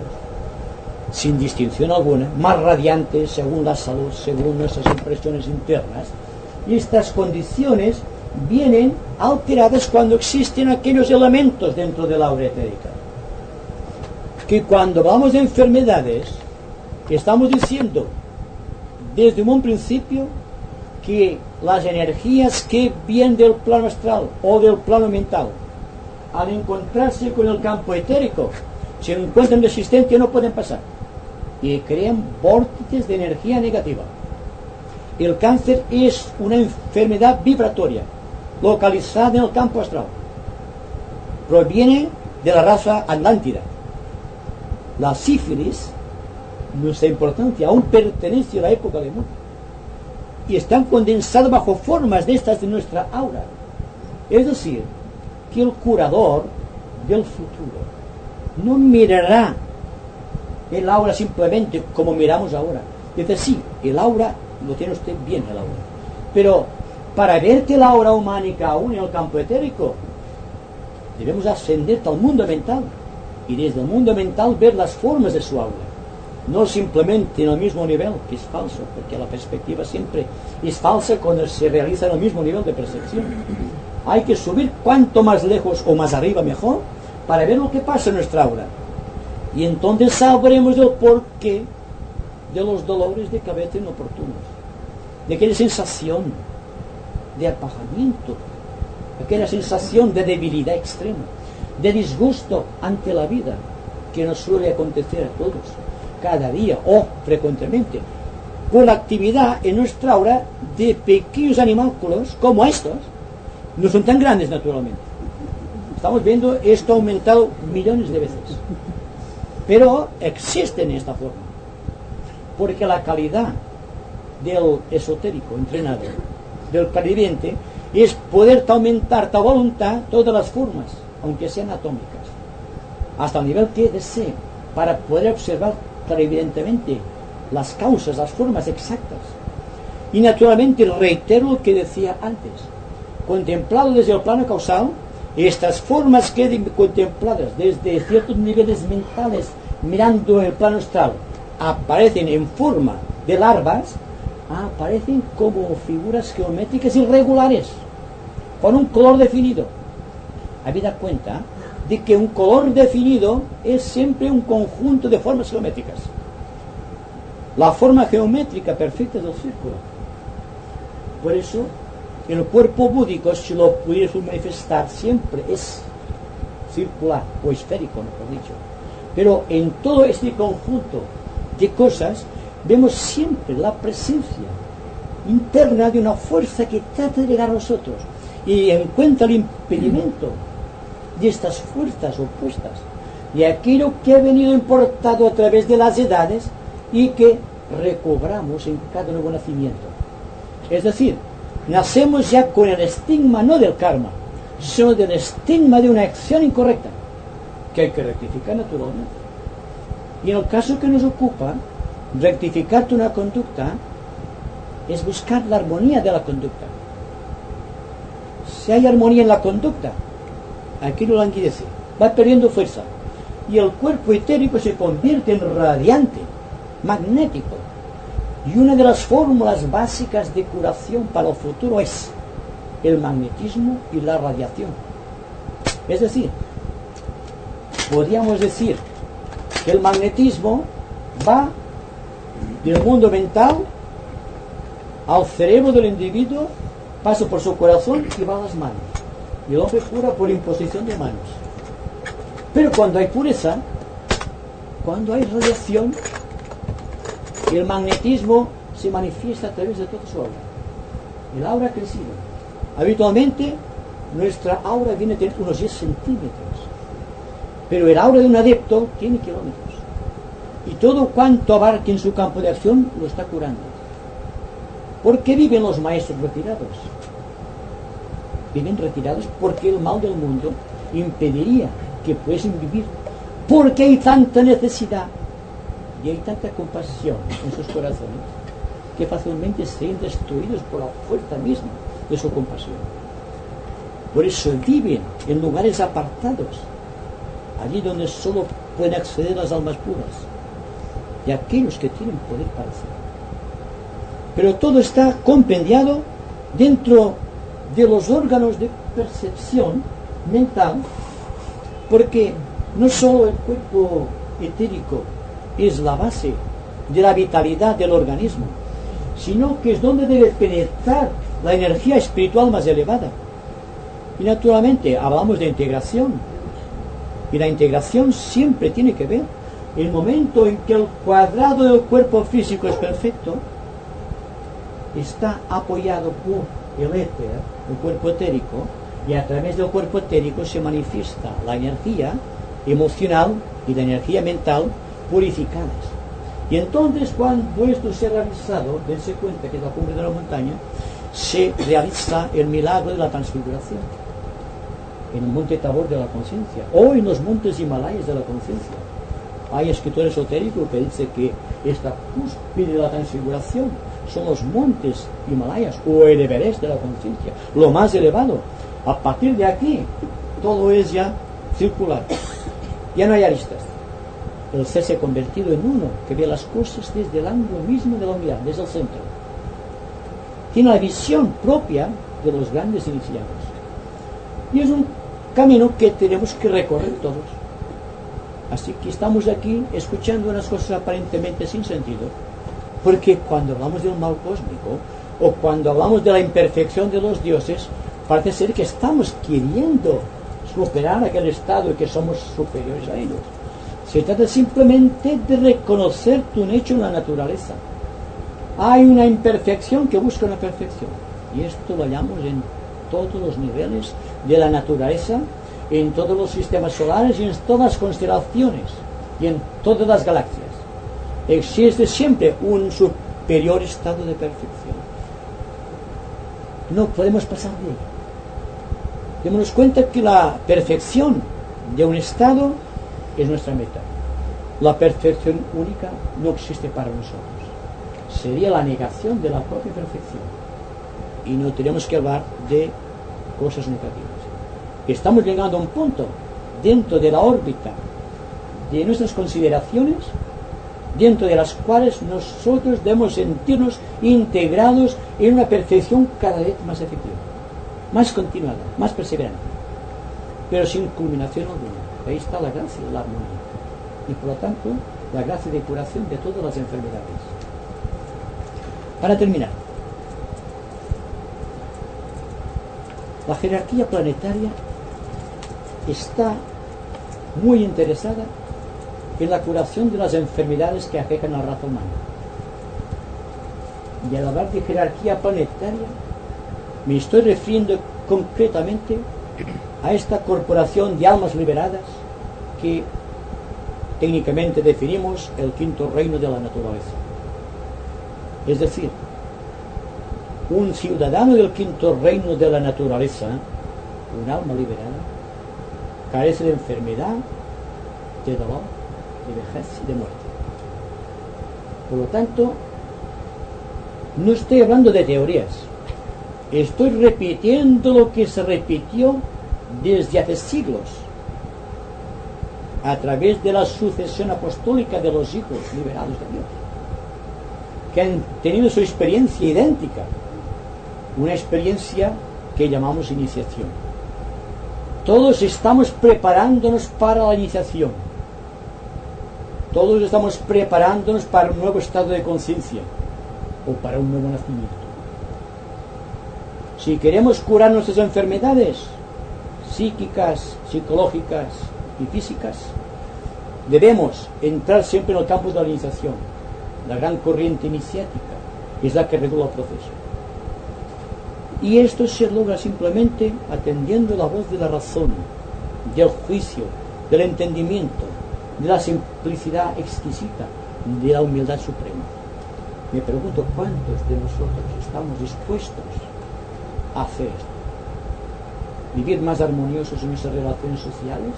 sin distinción alguna, más radiante según la salud, según nuestras impresiones internas, y estas condiciones vienen alteradas cuando existen aquellos elementos dentro del aura etérica. Que cuando hablamos de enfermedades, estamos diciendo desde un buen principio que las energías que vienen del plano astral o del plano mental, al encontrarse con el campo etérico, se encuentran resistentes y no pueden pasar, y crean vórtices de energía negativa. El cáncer es una enfermedad vibratoria localizada en el campo astral. Proviene de la raza atlántida. La sífilis, nuestra importancia, aún pertenece a la época de Mu, y están condensadas bajo formas de estas de nuestra aura. Es decir, que el curador del futuro no mirará el aura simplemente como miramos ahora. Dice, sí, el aura lo tiene usted bien, el aura, pero para ver que el aura humánica aún en el campo etérico, debemos ascender al mundo mental, y desde el mundo mental ver las formas de su aura, no simplemente en el mismo nivel, que es falso, porque la perspectiva siempre es falsa cuando se realiza en el mismo nivel de percepción. Hay que subir cuanto más lejos o más arriba mejor, para ver lo que pasa en nuestra aura, y entonces sabremos el porqué de los dolores de cabeza inoportunos, de aquella sensación de apagamiento, aquella sensación de debilidad extrema, de disgusto ante la vida, que nos suele acontecer a todos, cada día o frecuentemente, con la actividad en nuestra aura de pequeños animálculos como estos. No son tan grandes, naturalmente. Estamos viendo esto aumentado millones de veces, pero existen en esta forma, porque la calidad del esotérico entrenado, del clarividente, es poder aumentar a voluntad todas las formas, aunque sean atómicas, hasta el nivel que desee, para poder observar clarividentemente las causas, las formas exactas. Y naturalmente reitero lo que decía antes, contemplado desde el plano causal, estas formas queden contempladas desde ciertos niveles mentales, mirando el plano astral, aparecen en forma de larvas, aparecen como figuras geométricas irregulares, con un color definido. Habida cuenta de que un color definido es siempre un conjunto de formas geométricas. La forma geométrica perfecta del círculo. Por eso, el cuerpo búdico, si lo pudiéramos manifestar, siempre es circular o esférico, mejor dicho. Pero en todo este conjunto de cosas vemos siempre la presencia interna de una fuerza que trata de llegar a nosotros y encuentra el impedimento de estas fuerzas opuestas, de aquello que ha venido importado a través de las edades y que recobramos en cada nuevo nacimiento. Es decir, nacemos ya con el estigma no del karma, sino del estigma de una acción incorrecta, que hay que rectificar naturalmente. Y en el caso que nos ocupa, rectificar una conducta es buscar la armonía de la conducta. Si hay armonía en la conducta, aquello languidece, va perdiendo fuerza, y el cuerpo etérico se convierte en radiante, magnético. Y una de las fórmulas básicas de curación para el futuro es el magnetismo y la radiación. Es decir, podríamos decir que el magnetismo va del mundo mental al cerebro del individuo, pasa por su corazón y va a las manos. Y el hombre cura por imposición de manos. Pero cuando hay pureza, cuando hay radiación, el magnetismo se manifiesta a través de toda su aura. El aura ha crecido. Habitualmente, nuestra aura viene a tener unos 10 centímetros. Pero el aura de un adepto tiene kilómetros. Y todo cuanto abarque en su campo de acción lo está curando. ¿Por qué viven los maestros retirados? Viven retirados porque el mal del mundo impediría que pudiesen vivir. Porque hay tanta necesidad y hay tanta compasión en sus corazones que fácilmente sean destruidos por la fuerza misma de su compasión. Por eso viven en lugares apartados, allí donde solo pueden acceder las almas puras y aquellos que tienen poder para hacerlo. Pero todo está compendiado dentro de los órganos de percepción mental, porque no solo el cuerpo etérico es la base de la vitalidad del organismo, sino que es donde debe penetrar la energía espiritual más elevada. Y naturalmente hablamos de integración, y la integración siempre tiene que ver el momento en que el cuadrado del cuerpo físico es perfecto, está apoyado por el éter, el cuerpo etérico, y a través del cuerpo etérico se manifiesta la energía emocional y la energía mental purificadas. Y entonces, cuando esto se ha realizado, dense cuenta que en la cumbre de la montaña se realiza el milagro de la transfiguración en el monte Tabor de la conciencia, o en los montes Himalayas de la conciencia. Hay escritor esotérico que dice que esta cúspide de la transfiguración son los montes Himalayas o el Everest de la conciencia, lo más elevado. A partir de aquí, todo es ya circular. Ya no hay aristas. El ser se ha convertido en uno que ve las cosas desde el ángulo mismo de la unidad, desde el centro. Tiene la visión propia de los grandes iniciados. Y es un camino que tenemos que recorrer todos. Así que estamos aquí escuchando unas cosas aparentemente sin sentido, porque cuando hablamos del mal cósmico o cuando hablamos de la imperfección de los dioses, parece ser que estamos queriendo superar aquel estado y que somos superiores a ellos. Se trata simplemente de reconocer un hecho en la naturaleza. Hay una imperfección que busca una perfección, y esto lo hallamos en todos los niveles de la naturaleza, en todos los sistemas solares y en todas las constelaciones y en todas las galaxias. Existe siempre un superior estado de perfección. No podemos pasar de ello. Démonos cuenta que la perfección de un estado es nuestra meta. La perfección única no existe para nosotros. Sería la negación de la propia perfección. Y no tenemos que hablar de cosas negativas. Estamos llegando a un punto dentro de la órbita de nuestras consideraciones, dentro de las cuales nosotros debemos sentirnos integrados en una perfección cada vez más efectiva, más continuada, más perseverante, pero sin culminación alguna. Ahí está la gracia de la armonía y por lo tanto la gracia de curación de todas las enfermedades. Para terminar, la jerarquía planetaria está muy interesada en la curación de las enfermedades que aquejan a la raza humana. Y al hablar de jerarquía planetaria, me estoy refiriendo concretamente a esta corporación de almas liberadas que técnicamente definimos el quinto reino de la naturaleza. Es decir, un ciudadano del quinto reino de la naturaleza, un alma liberada, carece de enfermedad, de dolor, de vejez y de muerte. Por lo tanto, no estoy hablando de teorías, estoy repitiendo lo que se repitió desde hace siglos a través de la sucesión apostólica de los hijos liberados de Dios, que han tenido su experiencia idéntica, una experiencia que llamamos iniciación. Todos estamos preparándonos para la iniciación, todos estamos preparándonos para un nuevo estado de conciencia o para un nuevo nacimiento. Si queremos curar nuestras enfermedades psíquicas, psicológicas y físicas, debemos entrar siempre en el campo de la iniciación. La gran corriente iniciática es la que regula el proceso. Y esto se logra simplemente atendiendo la voz de la razón, del juicio, del entendimiento, de la simplicidad exquisita, de la humildad suprema. Me pregunto cuántos de nosotros estamos dispuestos a hacer esto. Vivir más armoniosos en nuestras relaciones sociales,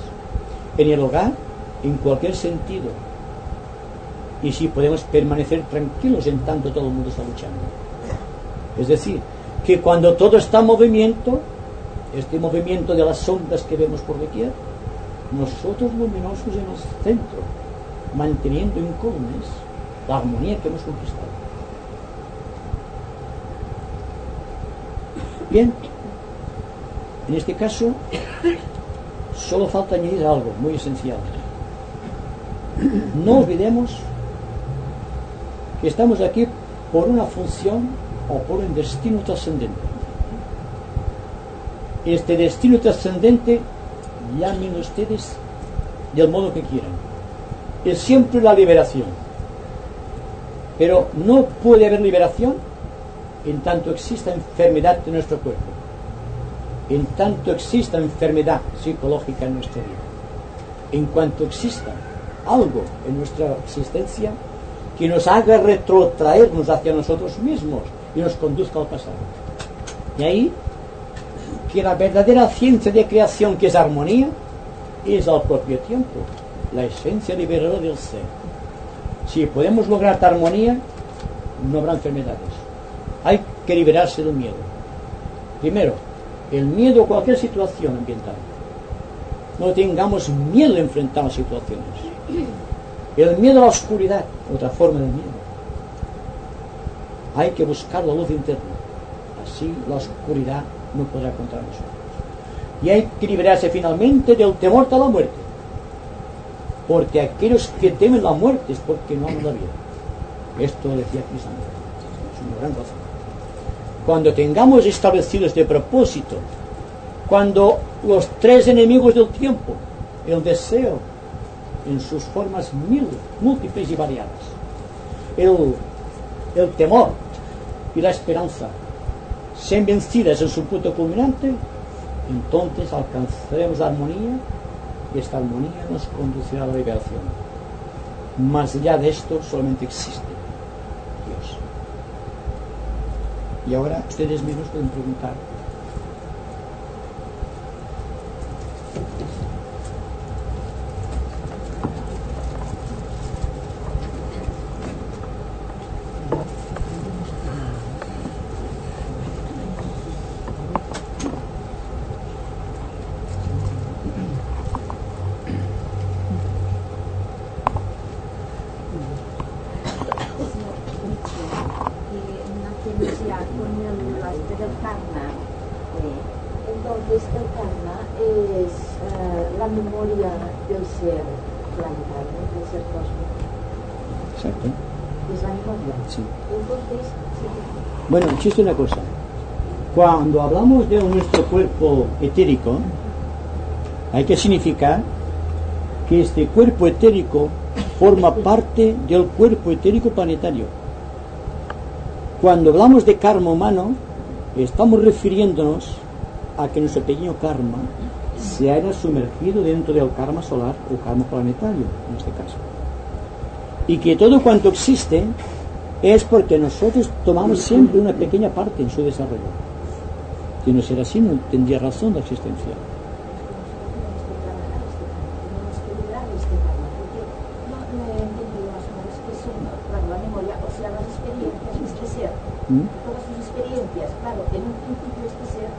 en el hogar, en cualquier sentido. Y si podemos permanecer tranquilos en tanto todo el mundo está luchando. Es decir, que cuando todo está en movimiento, este movimiento de las sombras que vemos por doquier, nosotros luminosos en el centro, manteniendo incólumes la armonía que hemos conquistado. Bien, en este caso solo falta añadir algo muy esencial. No olvidemos que estamos aquí por una función o por un destino trascendente. Este destino trascendente, llamen ustedes del modo que quieran, es siempre la liberación. Pero no puede haber liberación en tanto exista enfermedad en nuestro cuerpo, en tanto exista enfermedad psicológica en nuestra vida, en cuanto exista algo en nuestra existencia que nos haga retrotraernos hacia nosotros mismos y nos conduzca al pasado. Y ahí que la verdadera ciencia de creación, que es armonía, es al propio tiempo la esencia liberadora del ser. Si podemos lograr esta armonía, no habrá enfermedades. Hay que liberarse del miedo. Primero, el miedo a cualquier situación ambiental. No tengamos miedo a enfrentar las situaciones. El miedo a la oscuridad, otra forma de miedo. Hay que buscar la luz interna. Así la oscuridad no podrá contra nosotros. Y hay que liberarse finalmente del temor a la muerte. Porque aquellos que temen la muerte es porque no aman la vida. Esto lo decía Cristo. Es una gran razón. Cuando tengamos establecido este propósito, cuando los tres enemigos del tiempo, el deseo en sus formas múltiples y variadas, el temor y la esperanza sean vencidas en su punto culminante, entonces alcanzaremos la armonía, y esta armonía nos conducirá a la liberación. Más allá de esto solamente existe Dios. Y ahora ustedes mismos pueden preguntar: Entonces el karma es la memoria del ser planetario, del ser cósmico. Exacto. Es la memoria. Sí. Entonces, sí. Bueno, existe una cosa. Cuando hablamos de nuestro cuerpo etérico, hay que significar que este cuerpo etérico forma parte del cuerpo etérico planetario. cuando hablamos de karma humano, estamos refiriéndonos a que nuestro pequeño karma se haya sumergido dentro del karma solar o karma planetario, en este caso. Y que todo cuanto existe es porque nosotros tomamos siempre una pequeña parte en su desarrollo. Si no será así, no tendría razón la existencia. Todas sus experiencias, claro, en un principio este ser,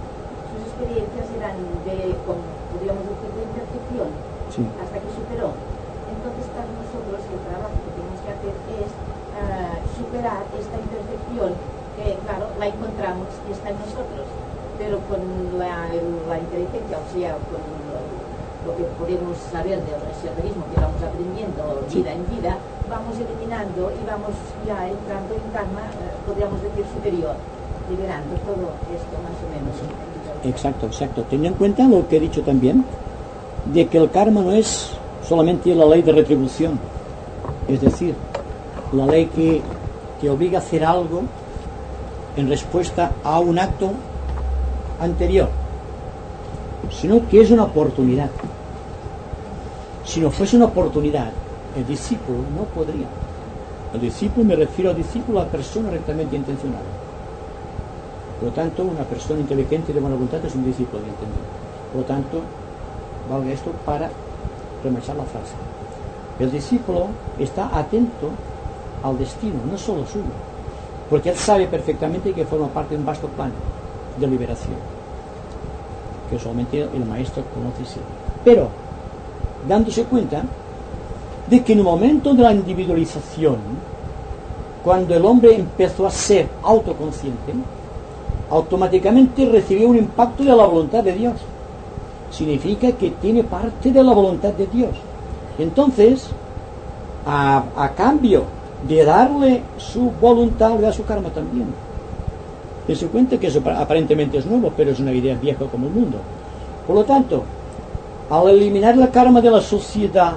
sus experiencias eran de, podríamos decir, de imperfección, Sí. hasta que superó. Entonces, para nosotros el trabajo que tenemos que hacer es superar esta imperfección, que claro, la encontramos y está en nosotros, pero con la inteligencia, o sea, con lo que podemos saber del esoterismo que vamos aprendiendo vida en vida, vamos eliminando y vamos ya entrando en karma, podríamos decir, superior, liberando todo esto más o menos. Exacto, exacto. Teniendo en cuenta lo que he dicho también, de que el karma no es solamente la ley de retribución, es decir, la ley que te obliga a hacer algo en respuesta a un acto anterior, sino que es una oportunidad. Si no fuese una oportunidad, el discípulo no podría. El discípulo, me refiero al discípulo, a la persona rectamente intencionada. Por lo tanto, una persona inteligente y de buena voluntad es un discípulo de entendido. Por lo tanto, valga esto para remachar la frase. El discípulo está atento al destino, no solo suyo, porque él sabe perfectamente que forma parte de un vasto plan de liberación, que solamente el maestro conoce siempre. Pero, dándose cuenta de que en el momento de la individualización, cuando el hombre empezó a ser autoconsciente, automáticamente recibió un impacto de la voluntad de Dios. Significa que tiene parte de la voluntad de Dios. Entonces, a cambio de darle su voluntad, le da su karma también. Se cuenta que eso aparentemente es nuevo, pero es una idea vieja como el mundo. Por lo tanto, al eliminar el karma de la sociedad,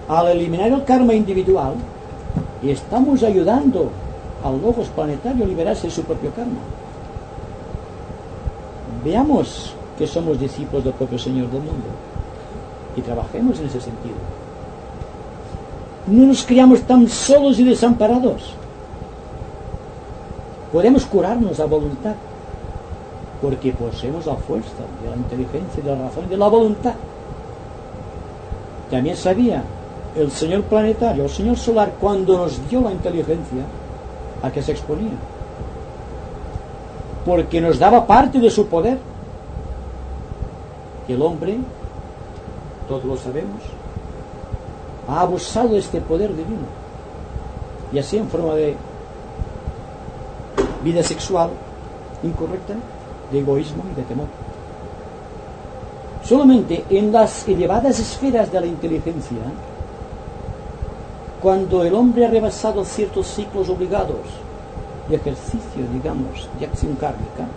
al eliminar el karma individual, estamos ayudando al logos planetario a liberarse de su propio karma. Veamos que somos discípulos del propio Señor del mundo y trabajemos en ese sentido. No nos criamos tan solos y desamparados. Podemos curarnos a voluntad, porque poseemos la fuerza de la inteligencia, de la razón y de la voluntad. También sabía el Señor planetario, el Señor solar, cuando nos dio la inteligencia, a que se exponía, porque nos daba parte de su poder. Y el hombre, todos lo sabemos, ha abusado de este poder divino, y así en forma de vida sexual incorrecta, de egoísmo y de temor. Solamente en las elevadas esferas de la inteligencia, cuando el hombre ha rebasado ciertos ciclos obligados de ejercicio, digamos, de acción kármica,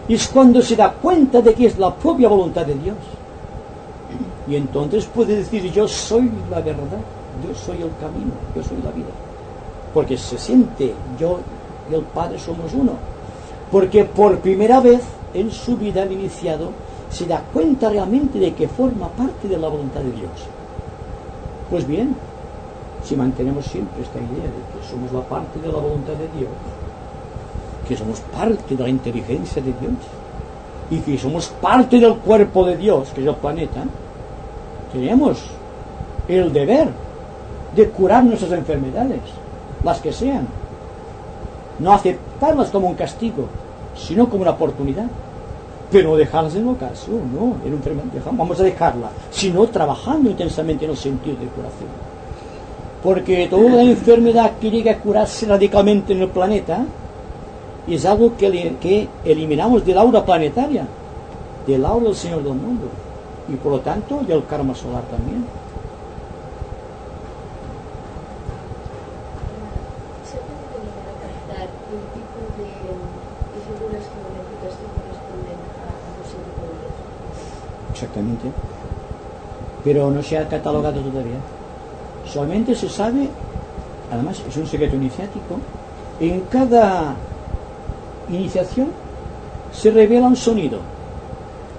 es cuando se da cuenta de que es la propia voluntad de Dios. Y entonces puede decir: yo soy la verdad, yo soy el camino, yo soy la vida. Porque se siente, yo y el Padre somos uno. Porque por primera vez en su vida al iniciado se da cuenta realmente de que forma parte de la voluntad de Dios. Pues bien, si mantenemos siempre esta idea de que somos la parte de la voluntad de Dios, que somos parte de la inteligencia de Dios y que somos parte del cuerpo de Dios, que es el planeta, tenemos el deber de curar nuestras enfermedades, las que sean, no aceptarlas como un castigo, sino como una oportunidad, pero no dejarlas en ocaso, no, en enfermedad, vamos a dejarla, sino trabajando intensamente en el sentido de curación. Porque toda enfermedad que llegue a curarse radicalmente en el planeta es algo que eliminamos del aura planetaria, del aura del Señor del mundo, y por lo tanto del karma solar también. ¿Se puede venir a captar el tipo de figuras geométricas que corresponden a los 7 poderes? Exactamente. Pero no se ha catalogado todavía. Solamente se sabe, además es un secreto iniciático, En cada iniciación se revela un sonido,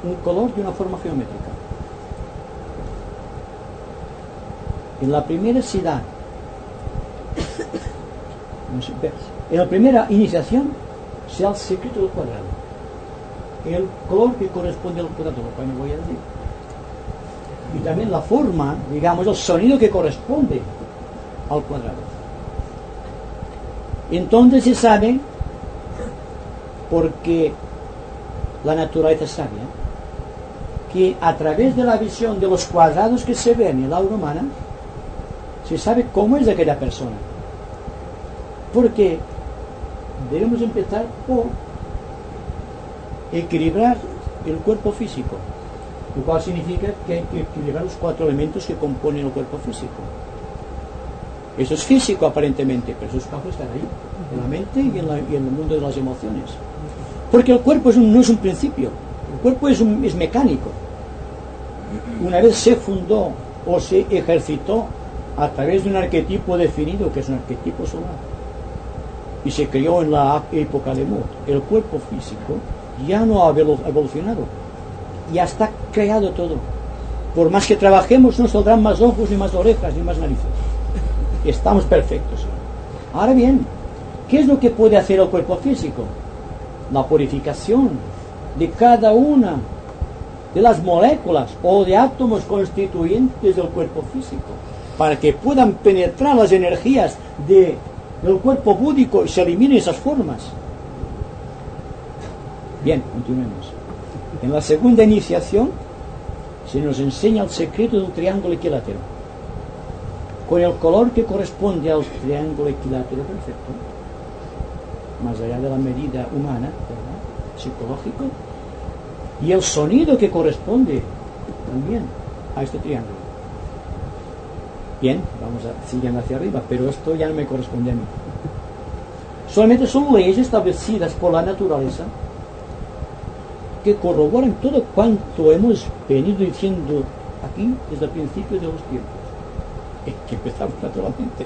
un color y una forma geométrica. En la primera se da, en la primera iniciación se da el secreto del cuadrado, el color que corresponde al cuadrado, lo cual no voy a decir, y también la forma, digamos, el sonido que corresponde al cuadrado. Entonces se sabe, porque la naturaleza es sabia, que a través de la visión de los cuadrados que se ven en la aura humana se sabe cómo es aquella persona, porque debemos empezar por equilibrar el cuerpo físico, lo cual significa que hay que equilibrar los 4 elementos que componen el cuerpo físico. Eso es físico aparentemente, pero esos campos están ahí, en la mente y en el mundo de las emociones, porque el cuerpo no es un principio, el cuerpo es mecánico. Una vez se fundó o se ejercitó a través de un arquetipo definido, que es un arquetipo solar, y se creó en la época de Mut, el cuerpo físico ya no ha evolucionado, ya está creado todo. Por más que trabajemos, no saldrán más ojos, ni más orejas, ni más narices. Estamos perfectos. Ahora bien, ¿qué es lo que puede hacer el cuerpo físico? La purificación de cada una de las moléculas o de átomos constituyentes del cuerpo físico, para que puedan penetrar las energías del cuerpo búdico y se eliminen esas formas. Bien, continuemos. En la segunda iniciación se nos enseña el secreto de un triángulo equilátero, con el color que corresponde al triángulo equilátero perfecto, más allá de la medida humana, ¿verdad?, psicológico, y el sonido que corresponde también a este triángulo. Bien, vamos a seguir hacia arriba, pero esto ya no me corresponde a mí. Solamente son leyes establecidas por la naturaleza que corroboran todo cuanto hemos venido diciendo aquí desde el principio de los tiempos, que empezamos naturalmente.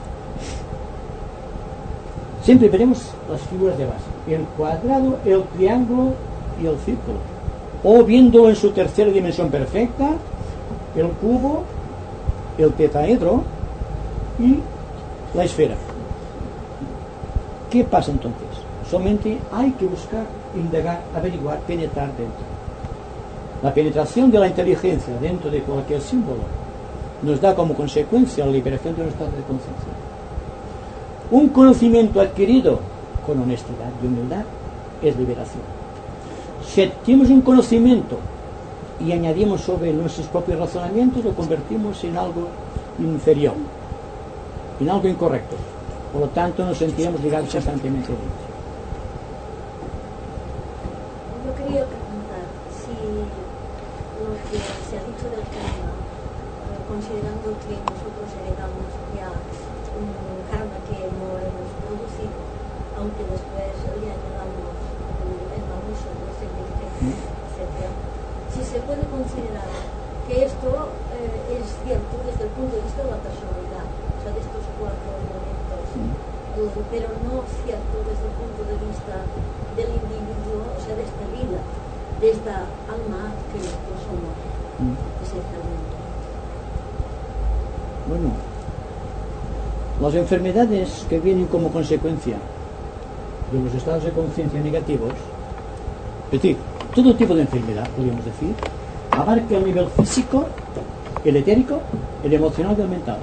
Siempre veremos las figuras de base: el cuadrado, el triángulo y el círculo, o viendo en su tercera dimensión perfecta el cubo, el tetraedro y la esfera. ¿Qué pasa entonces? Solamente hay que buscar, indagar, averiguar, penetrar dentro. La penetración de la inteligencia dentro de cualquier símbolo nos da como consecuencia la liberación de un estado de conciencia. Un conocimiento adquirido con honestidad y humildad es liberación. Si adquirimos un conocimiento y añadimos sobre nuestros propios razonamientos, lo convertimos en algo inferior, en algo incorrecto. Por lo tanto, nos sentiremos ligados constantemente a Dios. Yo quería preguntar si lo que se ha dicho del karma, considerando que nosotros heredamos ya un karma que no hemos producido, aunque después le añadamos el uso de los etc., si se puede considerar que esto es cierto desde el punto de vista de la personalidad, o sea, de estos 4 elementos, pero no cierto desde el punto de vista del individuo, o sea, de esta vida, de esta alma que nosotros somos, esencialmente. Bueno, las enfermedades que vienen como consecuencia de los estados de conciencia negativos, es decir, todo tipo de enfermedad, podríamos decir, abarca el nivel físico, el etérico, el emocional y el mental.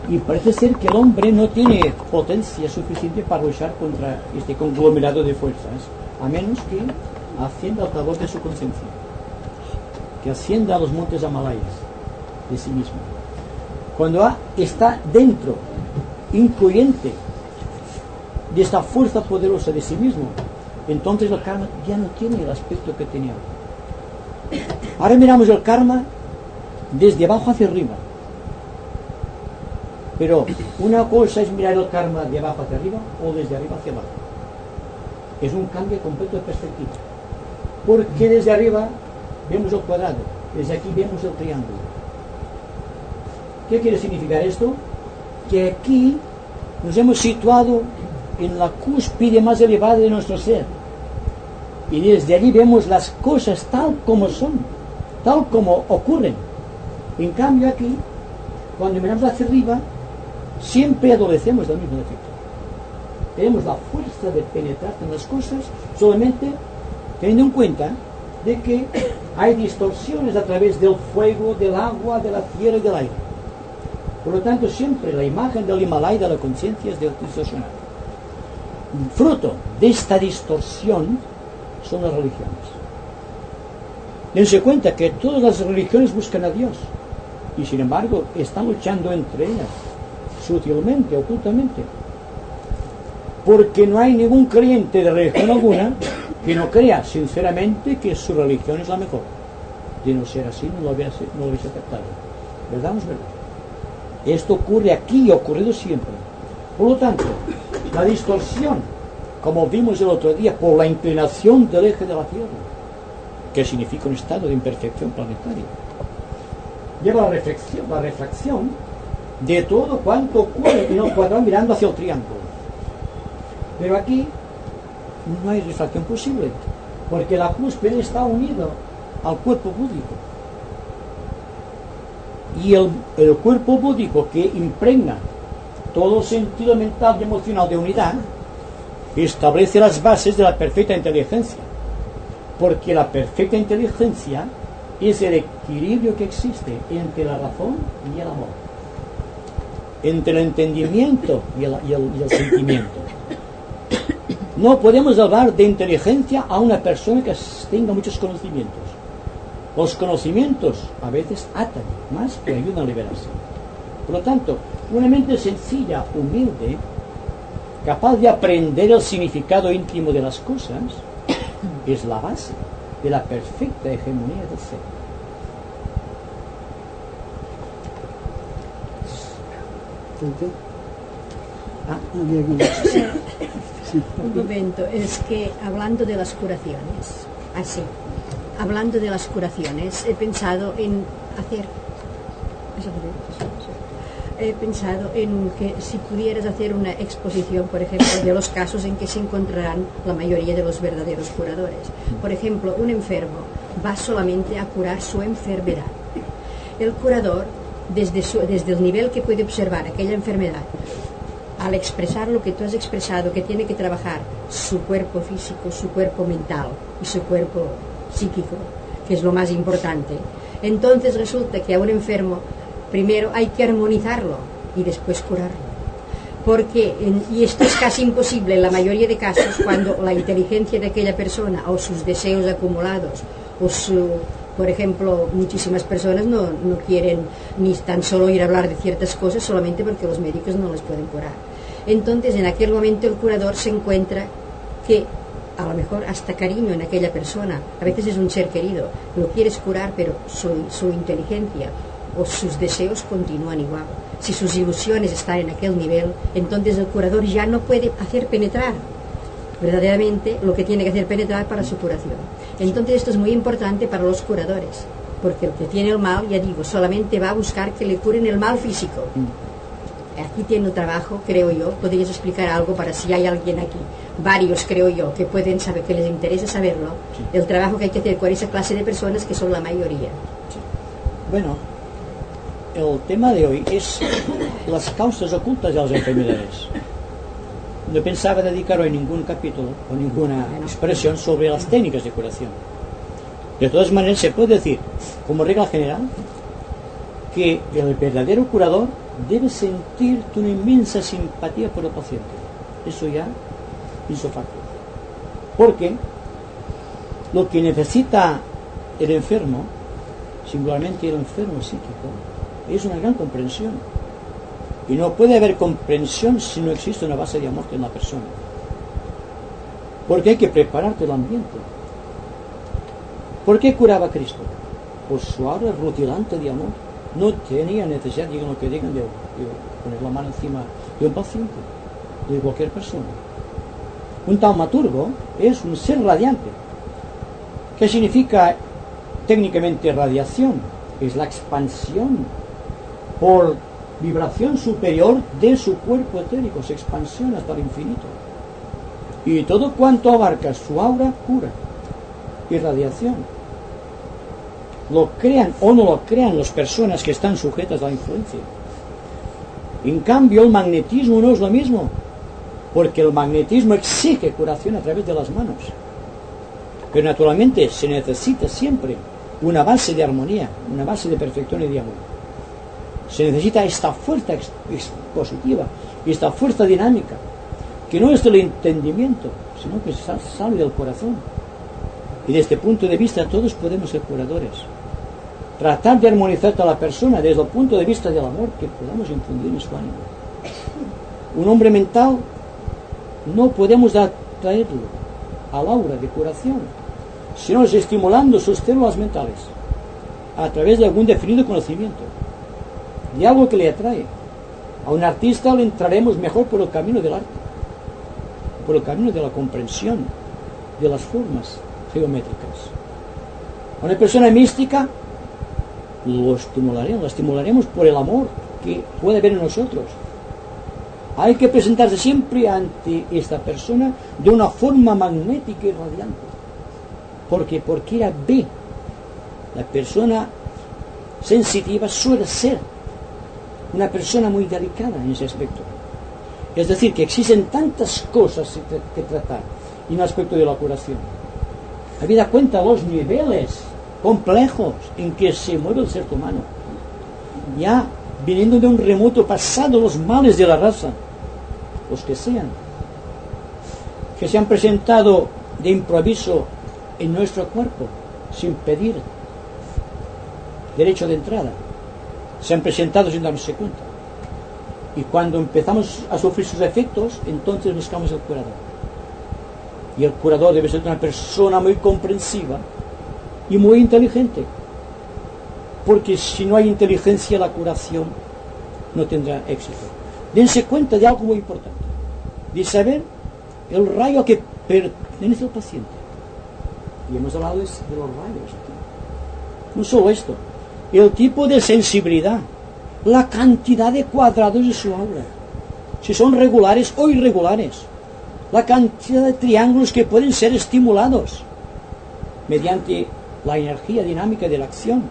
Y parece ser que el hombre no tiene potencia suficiente para luchar contra este conglomerado de fuerzas, a menos que ascienda al tabor de su conciencia, que ascienda a los montes Himalayas de sí mismo. Cuando está dentro, incluyente de esta fuerza poderosa de sí mismo, entonces el karma ya no tiene el aspecto que tenía. Ahora miramos el karma desde abajo hacia arriba. Pero una cosa es mirar el karma de abajo hacia arriba o desde arriba hacia abajo. Es un cambio completo de perspectiva. Porque desde arriba vemos el cuadrado, desde aquí vemos el triángulo. ¿Qué quiere significar esto? Que aquí nos hemos situado en la cúspide más elevada de nuestro ser. Y desde allí vemos las cosas tal como son, tal como ocurren. En cambio aquí, cuando miramos hacia arriba, siempre adolecemos del mismo defecto. Tenemos la fuerza de penetrar en las cosas solamente teniendo en cuenta de que hay distorsiones a través del fuego, del agua, de la tierra y del aire. Por lo tanto, siempre la imagen del Himalaya de la conciencia es distorsionada. Fruto de esta distorsión son las religiones. Dense cuenta que todas las religiones buscan a Dios y sin embargo están luchando entre ellas, sutilmente, ocultamente, porque no hay ningún creyente de religión alguna que no crea sinceramente que su religión es la mejor. De no ser así, no lo hubiese aceptado. ¿Verdad o no es verdad? Esto ocurre aquí y ha ocurrido siempre. Por lo tanto, la distorsión, como vimos el otro día, por la inclinación del eje de la Tierra, que significa un estado de imperfección planetaria, lleva la refracción de todo cuanto ocurre en el cuadrado mirando hacia el triángulo. Pero aquí no hay refracción posible, porque la cúspide está unido al cuerpo búdico. Y el cuerpo búdico que impregna todo el sentido mental y emocional de unidad establece las bases de la perfecta inteligencia, porque la perfecta inteligencia es el equilibrio que existe entre la razón y el amor, entre el entendimiento y el sentimiento. No podemos hablar de inteligencia a una persona que tenga muchos conocimientos. Los conocimientos a veces atan más que ayudan a liberarse. Por lo tanto, una mente sencilla, humilde, capaz de aprender el significado íntimo de las cosas, es la base de la perfecta hegemonía del ser. Un momento, es que hablando de las curaciones, hablando de las curaciones, he pensado en hacer, he pensado en que si pudieras hacer una exposición, por ejemplo, de los casos en que se encontrarán la mayoría de los verdaderos curadores. Por ejemplo, un enfermo va solamente a curar su enfermedad. El curador, desde el nivel que puede observar aquella enfermedad, al expresar lo que tú has expresado, que tiene que trabajar su cuerpo físico, su cuerpo mental y su cuerpo psíquico, que es lo más importante, entonces resulta que a un enfermo primero hay que armonizarlo y después curarlo, porque y esto es casi imposible en la mayoría de casos cuando la inteligencia de aquella persona o sus deseos acumulados o por ejemplo, muchísimas personas no quieren ni tan solo ir a hablar de ciertas cosas solamente porque los médicos no les pueden curar. Entonces, en aquel momento el curador se encuentra que a lo mejor hasta cariño en aquella persona, a veces es un ser querido, lo quieres curar, pero su inteligencia o sus deseos continúan igual. Si sus ilusiones están en aquel nivel, entonces el curador ya no puede hacer penetrar verdaderamente lo que tiene que hacer penetrar para su curación. Entonces esto es muy importante para los curadores, porque el que tiene el mal, ya digo, solamente va a buscar que le curen el mal físico. Aquí tiene un trabajo, creo yo, podrías explicar algo para si hay alguien aquí, varios creo yo, que pueden saber, que les interesa saberlo, el trabajo que hay que hacer con esa clase de personas que son la mayoría. Bueno, el tema de hoy es las causas ocultas de las enfermedades. No pensaba dedicar hoy ningún capítulo o ninguna expresión sobre las técnicas de curación. De todas maneras, se puede decir, como regla general, que el verdadero curador debe sentir una inmensa simpatía por el paciente. Eso ya hizo facto. Porque lo que necesita el enfermo, singularmente el enfermo psíquico, es una gran comprensión. Y no puede haber comprensión si no existe una base de amor en la persona. Porque hay que prepararte el ambiente. ¿Por qué curaba Cristo? Por su aura rutilante de amor. No tenía necesidad, digan lo que digan, de poner la mano encima de un paciente, de cualquier persona. Un taumaturgo es un ser radiante. ¿Qué significa técnicamente radiación? Es la expansión por vibración superior de su cuerpo etérico, se expansiona hasta el infinito. Y todo cuanto abarca su aura, cura, irradiación. Lo crean o no lo crean las personas que están sujetas a la influencia. En cambio, el magnetismo no es lo mismo, porque el magnetismo exige curación a través de las manos. Pero naturalmente se necesita siempre una base de armonía, una base de perfección y de amor. Se necesita esta fuerza expositiva, esta fuerza dinámica, que no es del entendimiento, sino que sale del corazón. Y desde este punto de vista todos podemos ser curadores. Tratar de armonizar a la persona desde el punto de vista del amor que podamos infundir en su ánimo. Un hombre mental no podemos atraerlo al aura de curación, sino estimulando sus células mentales a través de algún definido conocimiento, de algo que le atrae. A un artista le entraremos mejor por el camino del arte, por el camino de la comprensión de las formas geométricas. A una persona mística la estimularemos por el amor que puede haber en nosotros. Hay que presentarse siempre ante esta persona de una forma magnética y radiante. Porque ella ve, la persona sensitiva suele ser una persona muy delicada en ese aspecto. Es decir, que existen tantas cosas que tratar en el aspecto de la curación. Habida cuenta los niveles complejos en que se mueve el ser humano, ya viniendo de un remoto pasado, los males de la raza, los que sean, que se han presentado de improviso en nuestro cuerpo, sin pedir derecho de entrada, se han presentado sin darse cuenta. Y cuando empezamos a sufrir sus efectos, entonces buscamos el curador. Y el curador debe ser una persona muy comprensiva y muy inteligente, porque si no hay inteligencia, la curación no tendrá éxito. Dense cuenta de algo muy importante, de saber el rayo a que pertenece el paciente. Y hemos hablado de los rayos aquí. No solo esto, el tipo de sensibilidad, la cantidad de cuadrados de su aura, si son regulares o irregulares, la cantidad de triángulos que pueden ser estimulados mediante la energía dinámica de la acción.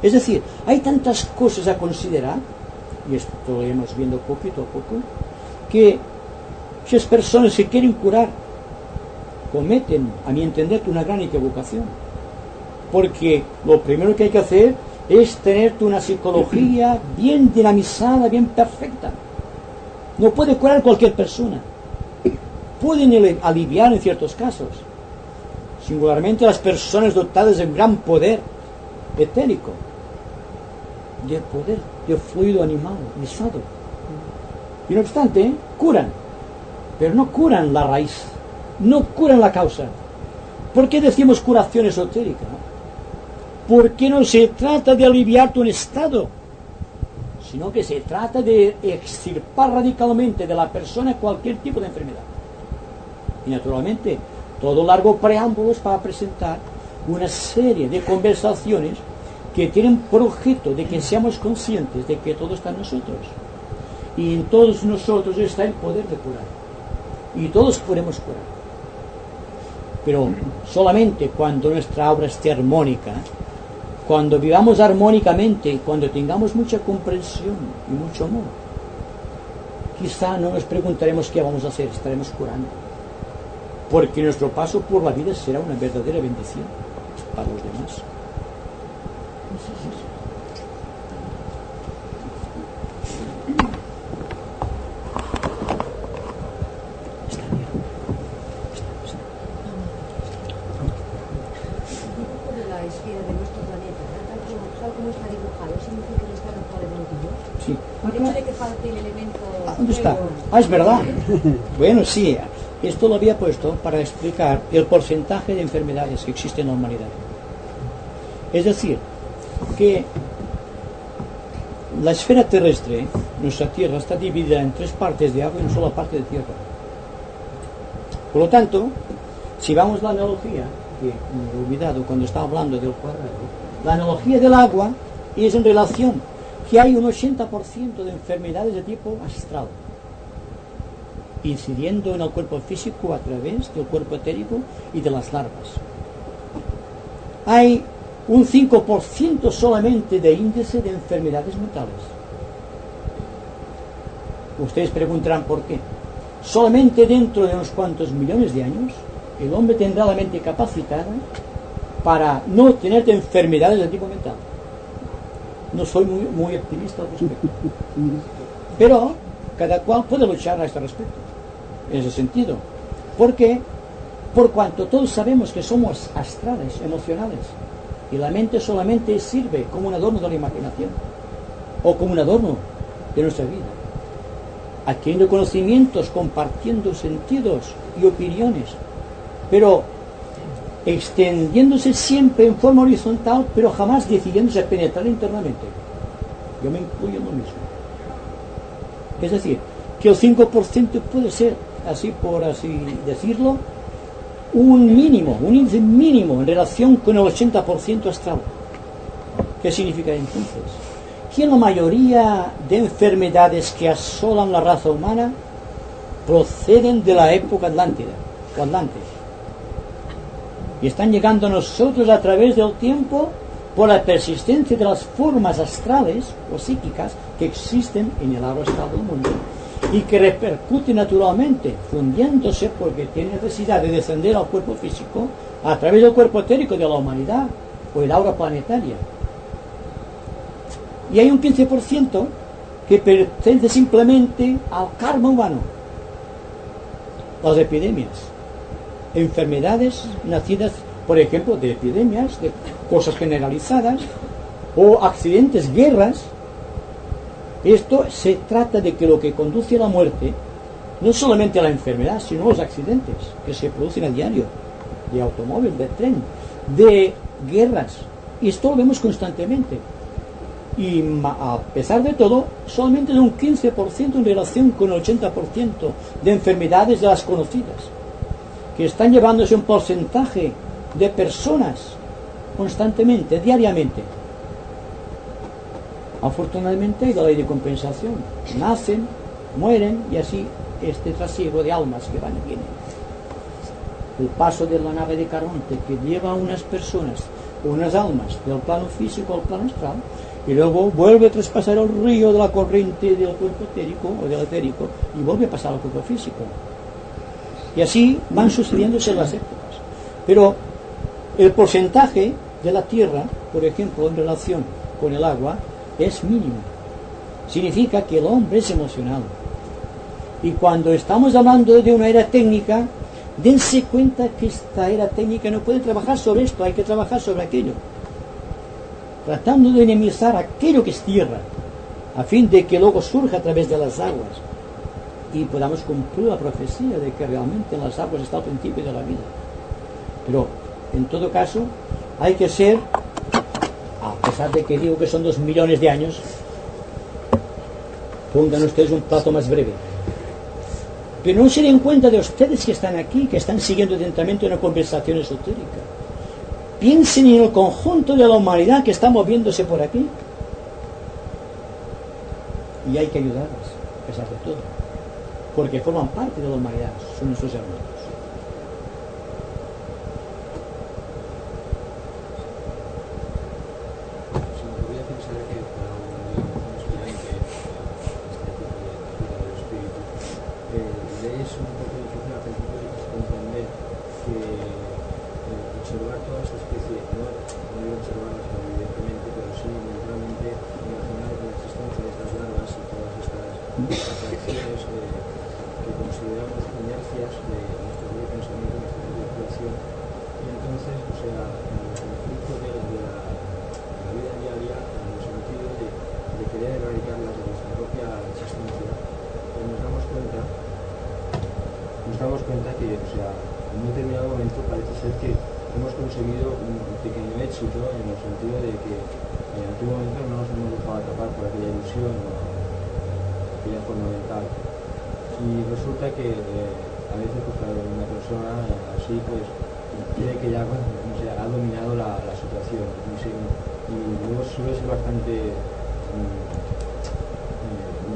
Es decir, hay tantas cosas a considerar, y esto lo iremos viendo poquito a poco, que si las personas que quieren curar cometen, a mi entender, una gran equivocación. Porque lo primero que hay que hacer es tener una psicología bien dinamizada, bien perfecta. No puede curar cualquier persona. Pueden aliviar en ciertos casos, singularmente las personas dotadas de un gran poder etérico, de poder, de fluido animal, lisado. Y no obstante, curan, pero no curan la raíz, no curan la causa. ¿Por qué decimos curación esotérica? Porque no se trata de aliviar un estado, sino que se trata de extirpar radicalmente de la persona cualquier tipo de enfermedad. Y naturalmente, todo largo preámbulo es para presentar una serie de conversaciones que tienen por objeto de que seamos conscientes de que todo está en nosotros. Y en todos nosotros está el poder de curar. Y todos podemos curar. Pero solamente cuando nuestra obra esté armónica, cuando vivamos armónicamente, cuando tengamos mucha comprensión y mucho amor, quizá no nos preguntaremos qué vamos a hacer, estaremos curando. Porque nuestro paso por la vida será una verdadera bendición para los demás. Sí. El hecho de que falte el elemento... ¿Dónde está? Ah, es verdad. Bueno, sí. Esto lo había puesto para explicar el porcentaje de enfermedades que existen en la humanidad. Es decir, que la esfera terrestre, nuestra Tierra, está dividida en 3 partes de agua y una sola parte de tierra. Por lo tanto, si vamos a la analogía, que me he olvidado cuando estaba hablando del cuadrado, la analogía del agua es en relación que hay un 80% de enfermedades de tipo astral, incidiendo en el cuerpo físico a través del cuerpo etérico y de las larvas. Hay un 5% solamente de índice de enfermedades mentales. Ustedes preguntarán por qué. Solamente dentro de unos cuantos millones de años el hombre tendrá la mente capacitada para no tener enfermedades de tipo mental. No soy muy optimista al respecto, pero cada cual puede luchar a este respecto, en ese sentido. Porque, por cuanto todos sabemos que somos astrales, emocionales, y la mente solamente sirve como un adorno de la imaginación, o como un adorno de nuestra vida, adquiriendo conocimientos, compartiendo sentidos y opiniones, pero extendiéndose siempre en forma horizontal, pero jamás decidiéndose a penetrar internamente. Yo me incluyo en lo mismo. Es decir, que el 5% puede ser, así por así decirlo, un mínimo, un índice mínimo en relación con el 80% astral. ¿Qué significa entonces? Que la mayoría de enfermedades que asolan la raza humana proceden de la época atlántida, o Atlante, y están llegando a nosotros a través del tiempo por la persistencia de las formas astrales o psíquicas que existen en el aura astral del mundo y que repercuten naturalmente, fundiéndose porque tiene necesidad de descender al cuerpo físico a través del cuerpo etérico de la humanidad o el aura planetaria. Y hay un 15% que pertenece simplemente al karma humano, las epidemias, enfermedades nacidas, por ejemplo, de epidemias, de cosas generalizadas, o accidentes, guerras. Esto se trata de que lo que conduce a la muerte no es solamente la enfermedad, sino los accidentes que se producen a diario, de automóvil, de tren, de guerras. Y esto lo vemos constantemente. Y a pesar de todo, solamente de un 15% en relación con el 80% de enfermedades de las conocidas, que están llevándose un porcentaje de personas constantemente, diariamente. Afortunadamente hay la ley de compensación. Nacen, mueren y así este trasiego de almas que van y vienen. El paso de la nave de Caronte que lleva a unas personas, unas almas del plano físico al plano astral, y luego vuelve a traspasar el río de la corriente del cuerpo etérico o del etérico y vuelve a pasar al cuerpo físico. Y así van sucediéndose las épocas. Pero el porcentaje de la Tierra, por ejemplo, en relación con el agua, es mínimo. Significa que el hombre es emocional. Y cuando estamos hablando de una era técnica, dense cuenta que esta era técnica no puede trabajar sobre esto, hay que trabajar sobre aquello, tratando de enemizar aquello que es tierra, a fin de que luego surja a través de las aguas y podamos cumplir la profecía de que realmente en las aguas está el principio de la vida. Pero en todo caso hay que ser, a pesar de que digo que son 2 millones de años, pongan ustedes un plazo más breve, pero no se den cuenta de ustedes que están aquí, que están siguiendo atentamente una conversación esotérica. Piensen en el conjunto de la humanidad que está moviéndose por aquí, y hay que ayudarles a pesar de todo, porque forman parte de la humanidad, son nuestros hermanos. no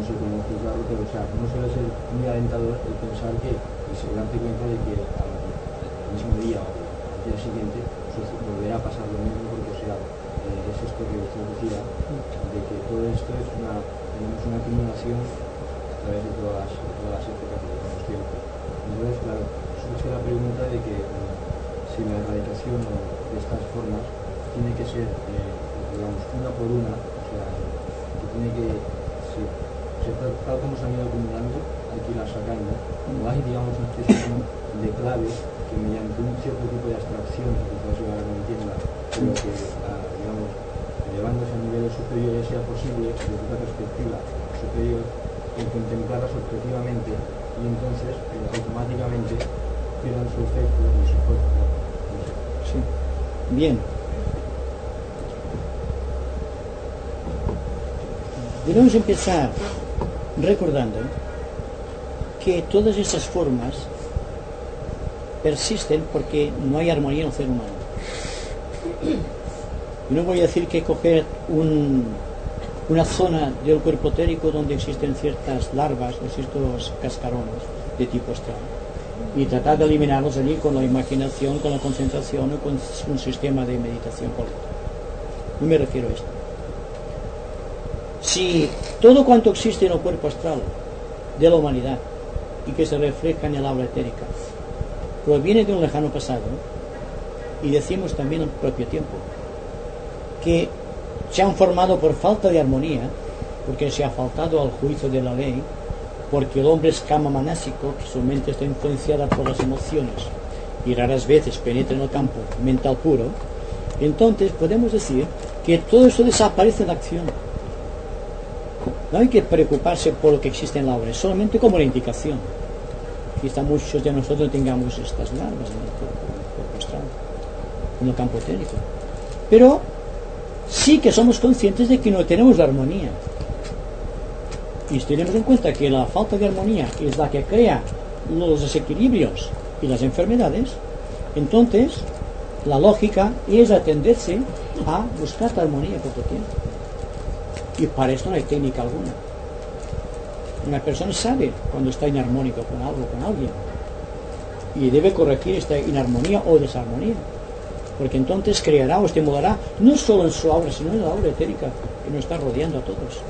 sé cómo juzgarlo, pero o sea, no suele ser muy alentador el pensar que, y darte cuenta de que al mismo día o al día siguiente volverá a pasar lo mismo, porque o sea, es esto que usted decía, de que todo esto es tenemos una acumulación a través de todas las épocas de los tiempos. Entonces, claro, surge la pregunta de que si la erradicación de estas formas tiene que ser, digamos, una por una, o sea, que tiene que, tal como se han ido acumulando, hay que irlas sacando, o hay, digamos, una especie de clave que mediante un cierto tipo de abstracción, que quizás yo ahora no entienda, pero que, digamos, elevándose a niveles superiores sea posible, desde una perspectiva superior, en contemplarlas objetivamente, y entonces automáticamente pierdan su efecto y su fuerza. Sí. Bien. Debemos empezar recordando que todas estas formas persisten porque no hay armonía en el ser humano. Y no voy a decir que coger una zona del cuerpo etérico donde existen ciertas larvas o ciertos cascarones de tipo astral y tratar de eliminarlos allí con la imaginación, con la concentración o con un sistema de meditación correcto. No me refiero a esto. Si todo cuanto existe en el cuerpo astral de la humanidad y que se refleja en el aura etérica proviene de un lejano pasado, y decimos también al propio tiempo que se han formado por falta de armonía, porque se ha faltado al juicio de la ley, porque el hombre es kama manásico, que su mente está influenciada por las emociones y raras veces penetra en el campo mental puro, entonces podemos decir que todo eso desaparece en la acción. No hay que preocuparse por lo que existe en la obra, es solamente como una indicación. Quizá muchos de nosotros tengamos estas larvas en el cuerpo astral, en el campo etérico, pero sí que somos conscientes de que no tenemos la armonía. Y si tenemos en cuenta que la falta de armonía es la que crea los desequilibrios y las enfermedades, entonces la lógica es atenderse a buscar la armonía por todo tiempo. Y para esto no hay técnica alguna. Una persona sabe cuando está inarmónico con algo, con alguien, y debe corregir esta inarmonía o desarmonía, porque entonces creará o estimulará no solo en su aura, sino en la aura etérica que nos está rodeando a todos.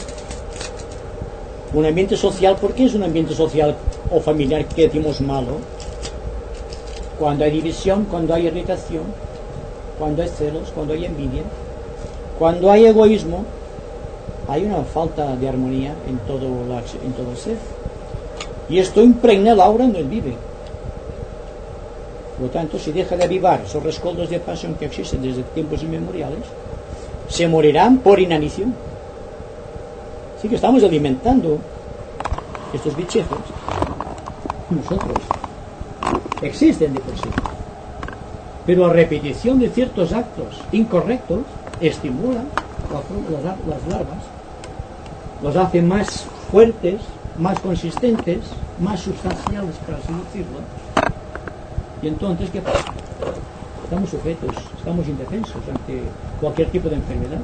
Un ambiente social, ¿por qué es un ambiente social o familiar que decimos malo? Cuando hay división, cuando hay irritación, cuando hay celos, cuando hay envidia, cuando hay egoísmo, hay una falta de armonía en todo el ser. Y esto impregna el aura donde él vive. Por lo tanto, si deja de avivar esos rescoldos de pasión que existen desde tiempos inmemoriales, se morirán por inanición. Así que estamos alimentando estos bichejos. Nosotros existen de por sí, pero la repetición de ciertos actos incorrectos estimula las larvas, los hace más fuertes, más consistentes, más sustanciales, por así decirlo. Y entonces, ¿qué pasa? Estamos sujetos, estamos indefensos ante cualquier tipo de enfermedad.